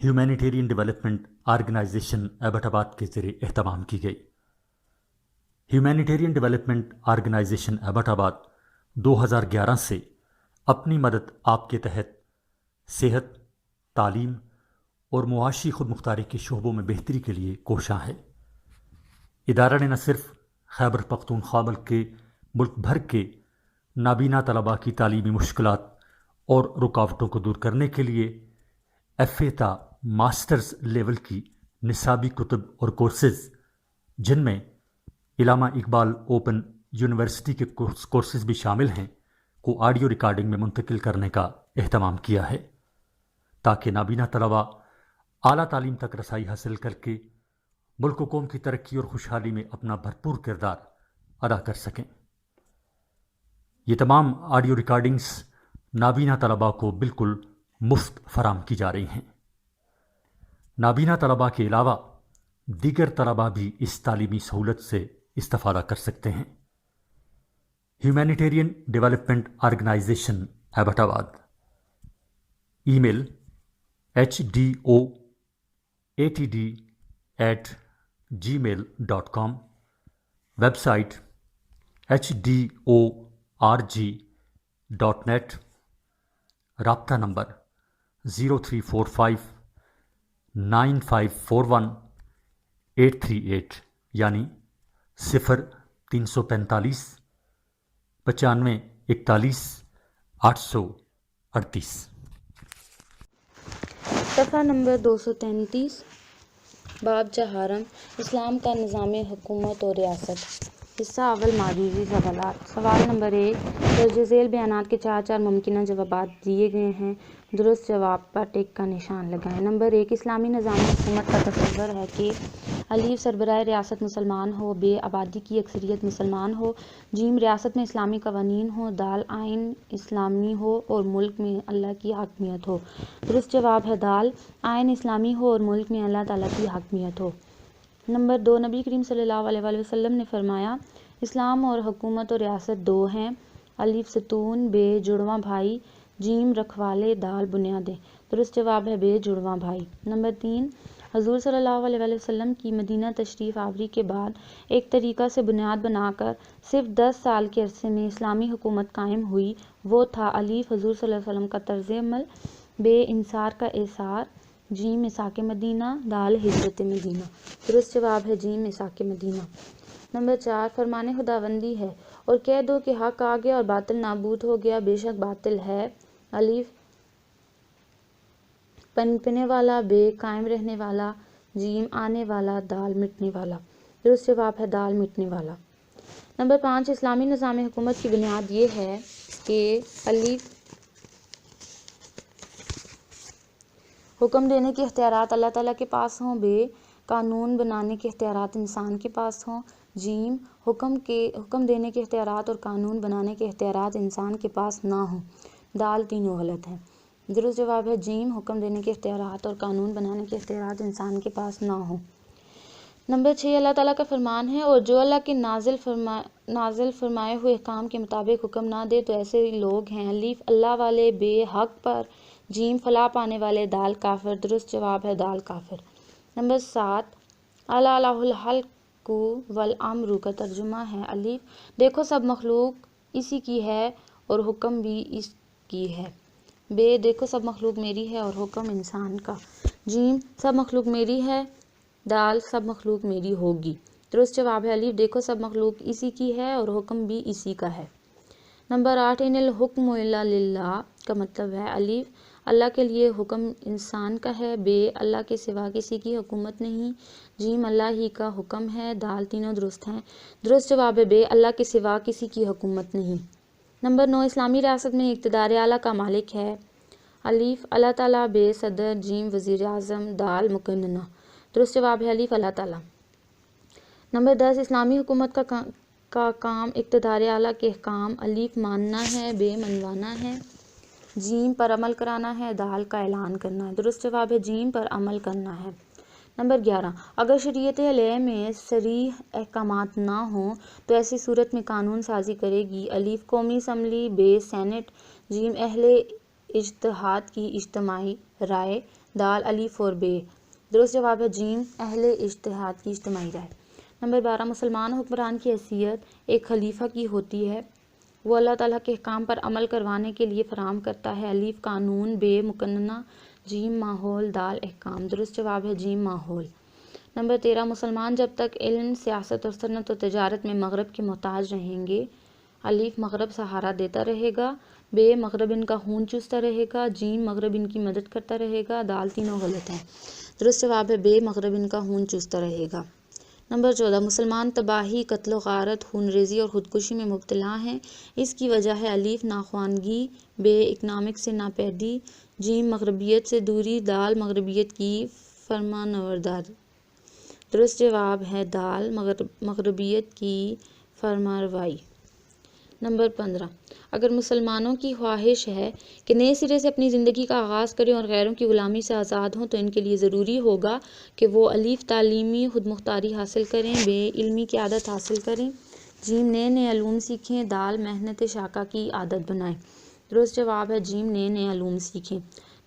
ہیومینیٹیرین ڈیولپمنٹ آرگنائزیشن ایبٹ آباد کے ذریعے اہتمام کی گئی۔ ہیومینیٹیرین ڈیولپمنٹ آرگنائزیشن ایبٹ آباد 2011 سے اپنی مدد آپ کے تحت صحت، تعلیم اور معاشی خود مختاری کے شعبوں میں بہتری کے لیے کوشاں ہے۔ ادارہ نے نہ صرف خیبر پختونخوا بلکہ ملک بھر کے نابینا طلباء کی تعلیمی مشکلات اور رکاوٹوں کو دور کرنے کے لیے FA تا ماسٹرز لیول کی نصابی کتب اور کورسز، جن میں علامہ اقبال اوپن یونیورسٹی کے کورسز بھی شامل ہیں، کو آڈیو ریکارڈنگ میں منتقل کرنے کا اہتمام کیا ہے، تاکہ نابینا طلباء اعلیٰ تعلیم تک رسائی حاصل کر کے ملک و قوم کی ترقی اور خوشحالی میں اپنا بھرپور کردار ادا کر سکیں۔ یہ تمام آڈیو ریکارڈنگز نابینا طلباء کو بالکل مفت فراہم کی جا رہی ہیں۔ نابینا طلباء کے علاوہ دیگر طلباء بھی اس تعلیمی سہولت سے استفادہ کر سکتے ہیں۔ ہیومینیٹیرین ڈیولپمنٹ آرگنائزیشن ایبٹ آباد، ای میل HDOATD@gmail.com، ویب سائٹ HDORG.net، رابطہ نمبر 03459541-838 یعنی 0345 95 41 838۔ صفحہ نمبر 233، باب چہارم، اسلام کا نظام حکومت اور ریاست، حصہ اول، معجزی سوالات۔ سوال نمبر 1، درج ذیل بیانات کے 4 ممکنہ جوابات دیے گئے ہیں، درست جواب پر ٹک کا نشان لگائیں۔ نمبر 1، اسلامی نظام حکومت کا تصور ہے کہ الف سربراہ ریاست مسلمان ہو، ب آبادی کی اکثریت مسلمان ہو، جیم ریاست میں اسلامی قوانین ہوں، دال آئین اسلامی ہو اور ملک میں اللہ کی حاکمیت ہو۔ درست جواب ہے دال، آئین اسلامی ہو اور ملک میں اللہ تعالیٰ کی حاکمیت ہو۔ نمبر 2، نبی کریم صلی اللہ علیہ وآلہ وسلم نے فرمایا، اسلام اور حکومت اور ریاست دو ہیں، الف ستون، ب جڑواں بھائی، جیم رکھوالے، دال بنیادیں۔ درست جواب ہے ب جڑواں بھائی۔ نمبر 3، حضور صلی اللہ علیہ وآلہ وسلم کی مدینہ تشریف آوری کے بعد ایک طریقہ سے بنیاد بنا کر صرف 10 سال کے عرصے میں اسلامی حکومت قائم ہوئی، وہ تھا الف حضور صلی اللہ علیہ وسلم کا طرز عمل، ب انصار کا احصار، جیم میثاق مدینہ، دال ہجرت مدینہ۔ درست جواب ہے جیم میثاق مدینہ۔ نمبر 4، فرمان خداوندی ہے، اور کہہ دو کہ حق آ گیا اور باطل نابود ہو گیا، بے شک باطل ہے، الف پنپنے والا، ب قائم رہنے والا، جیم آنے والا، دال مٹنے والا۔ درست جواب ہے دال مٹنے والا۔ نمبر 5، اسلامی نظام حکومت کی بنیاد یہ ہے کہ الف حکم دینے کے اختیارات اللہ تعالیٰ کے پاس ہوں، ب قانون بنانے کے اختیارات انسان کے پاس ہوں، جیم حکم دینے کے اختیارات اور قانون بنانے کے اختیارات انسان کے پاس نہ ہوں، دال تینوں غلط ہیں۔ درست جواب ہے جیم حکم دینے کے اختیارات اور قانون بنانے کے اختیارات انسان کے پاس نہ ہوں۔ نمبر 6، اللہ تعالیٰ کا فرمان ہے، اور جو اللہ کے نازل فرمائے ہوئے احکام کے مطابق حکم نہ دے تو ایسے لوگ ہیں، الف اللہ والے، ب حق پر، جیم فلاح پانے والے، دال کافر۔ درست جواب ہے دال کافر۔ نمبر 7، الا لہ الخلق والامر کا ترجمہ ہے، الف دیکھو سب مخلوق اسی کی ہے اور حکم بھی اس کی ہے، ب دیکھو سب مخلوق میری ہے اور حکم انسان کا، جیم سب مخلوق میری ہے، دال سب مخلوق میری ہوگی۔ درست جواب ہے الف دیکھو سب مخلوق اسی کی ہے اور حکم بھی اسی کا ہے۔ نمبر 8، ان الحکم الا للہ کا مطلب ہے، الف اللہ کے لیے حکم انسان کا ہے، ب اللہ کے سوا کسی کی حکومت نہیں، جیم اللہ ہی کا حکم ہے، دال تینوں درست ہیں۔ درست جواب ہے ب اللہ کے سوا کسی کی حکومت نہیں۔ نمبر 9، اسلامی ریاست میں اقتدار اعلیٰ کا مالک ہے، الف اللہ تعالیٰ، ب صدر، جیم وزیر اعظم، دال مقننہ۔ درست جواب ہے الف اللہ تعالیٰ۔ نمبر 10، اسلامی حکومت کا کام اقتدار اعلیٰ کے احکام، الف ماننا ہے، ب منوانا ہے، جیم پر عمل کرانا ہے، دال کا اعلان کرنا ہے۔ درست جواب ہے جیم پر عمل کرنا ہے۔ نمبر 11، اگر شریعت علیہ میں صریح احکامات نہ ہوں تو ایسی صورت میں قانون سازی کرے گی، الف قومی اسمبلی، ب سینٹ، جیم اہل اجتہاد کی اجتماعی رائے، دال الف اور ب درست جواب ہے جیم، اہل اجتہاد کی اجتماعی رائے۔ نمبر 12، مسلمان حکمران کی حیثیت ایک خلیفہ کی ہوتی ہے، وہ اللہ تعالیٰ کے احکام پر عمل کروانے کے لیے فراہم کرتا ہے۔ الف قانون، ب مقننہ، جیم ماحول، دال احکام۔ درست جواب ہے جیم ماحول۔ نمبر 13، مسلمان جب تک علم، سیاست اور صنعت و تجارت میں مغرب کے محتاج رہیں گے، الف مغرب سہارا دیتا رہے گا، ب مغرب ان کا خون چوستا رہے گا، جیم مغرب ان کی مدد کرتا رہے گا، دال تینوں غلط ہیں۔ درست جواب ہے ب مغرب ان کا خون چوستا رہے گا۔ نمبر 14، مسلمان تباہی، قتل و غارت، خون ریزی اور خودکشی میں مبتلا ہیں، اس کی وجہ ہے الف ناخواندگی، ب اکنامکس سے ناپیدی، جیم مغربیت سے دوری، دال مغربیت کی فرمانرورداری۔ درست جواب ہے دال مغربیت کی فرمانروائی۔ نمبر 15، اگر مسلمانوں کی خواہش ہے کہ نئے سرے سے اپنی زندگی کا آغاز کریں اور غیروں کی غلامی سے آزاد ہوں تو ان کے لیے ضروری ہوگا کہ وہ الف تعلیمی خود مختاری حاصل کریں، ب علمی کی عادت حاصل کریں، جیم نئے نئے علوم سیکھیں، دال محنت شاقہ کی عادت بنائیں۔ درست جواب ہے جیم نئے نئے علوم سیکھیں۔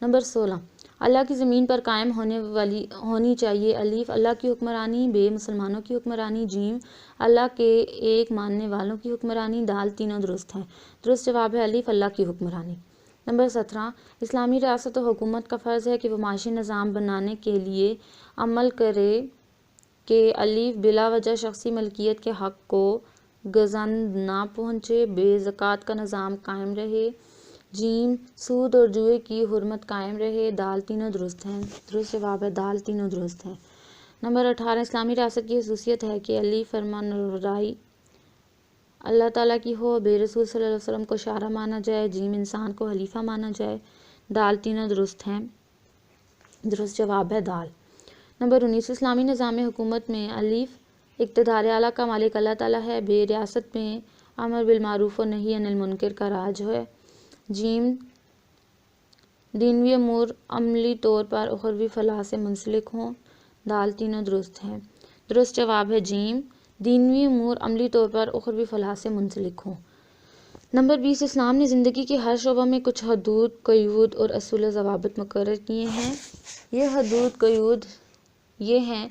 نمبر 16، اللہ کی زمین پر قائم ہونی چاہیے، الف اللہ کی حکمرانی، ب مسلمانوں کی حکمرانی، جیم اللہ کے ایک ماننے والوں کی حکمرانی، دال تینوں درست ہیں۔ درست جواب ہے الف اللہ کی حکمرانی۔ نمبر 17، اسلامی ریاست و حکومت کا فرض ہے کہ وہ معاشی نظام بنانے کے لیے عمل کرے کہ الف بلا وجہ شخصی ملکیت کے حق کو گزند نہ پہنچے، ب زکوٰۃ کا نظام قائم رہے، جیم سود اور جوئے کی حرمت قائم رہے، دال تینوں درست ہیں۔ درست جواب ہے دال تینوں درست ہیں۔ نمبر 18، اسلامی ریاست کی خصوصیت ہے کہ الف فرمانروائی اللہ تعالیٰ کی ہو، ب رسول صلی اللہ علیہ وسلم کو شارع مانا جائے، جیم انسان کو خلیفہ مانا جائے، دال تینوں درست ہیں۔ درست جواب ہے دال۔ نمبر 19، اسلامی نظام حکومت میں الف اقتدار اعلیٰ کا مالک اللہ تعالیٰ ہے، ب ریاست میں امر بالمعروف و نہی عن المنکر کا راج ہے، جیم دینوی امور عملی طور پر اخروی فلاح سے منسلک ہوں، دال تینوں درست ہیں۔ درست جواب ہے جیم دینوی امور عملی طور پر اخروی فلاح سے منسلک ہوں۔ نمبر 20، اسلام نے زندگی کے ہر شعبہ میں کچھ حدود، قیود اور اصول و ضوابط مقرر کیے ہیں۔ یہ حدود قیود یہ ہیں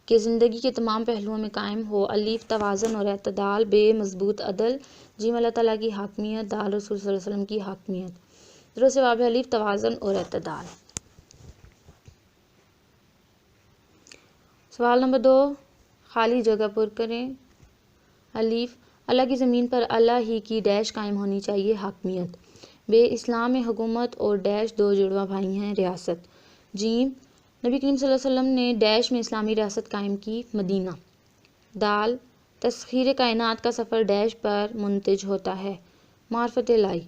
کہ زندگی کے تمام پہلوؤں میں قائم ہو، الف توازن اور اعتدال، ب مضبوط عدل، جیم اللہ تعالیٰ کی حاکمیت، دال رسول صلی اللہ علیہ وسلم کی حاکمیت۔ درست جواب ہے الف توازن اور اعتدال۔ سوال نمبر 2، خالی جگہ پر کریں۔ الف اللہ کی زمین پر اللہ ہی کی ڈیش قائم ہونی چاہیے، حاکمیت، ب اسلام میں حکومت اور ڈیش دو جڑواں بھائی ہیں، ریاست، جیم نبی کریم صلی اللہ علیہ وسلم نے ڈیش میں اسلامی ریاست قائم کی، مدینہ، دال تسخیر کائنات کا سفر ڈیش پر منتج ہوتا ہے، معرفت الہی،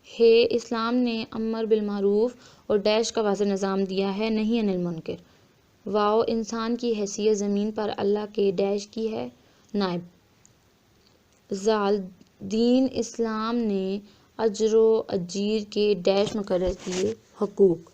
ہے اسلام نے امر بالمعروف اور ڈیش کا واضح نظام دیا ہے، نہی عن المنکر، واو انسان کی حیثیت زمین پر اللہ کے ڈیش کی ہے، نائب، زال دین اسلام نے اجر و اجیر کے ڈیش مقرر کیے، حقوق،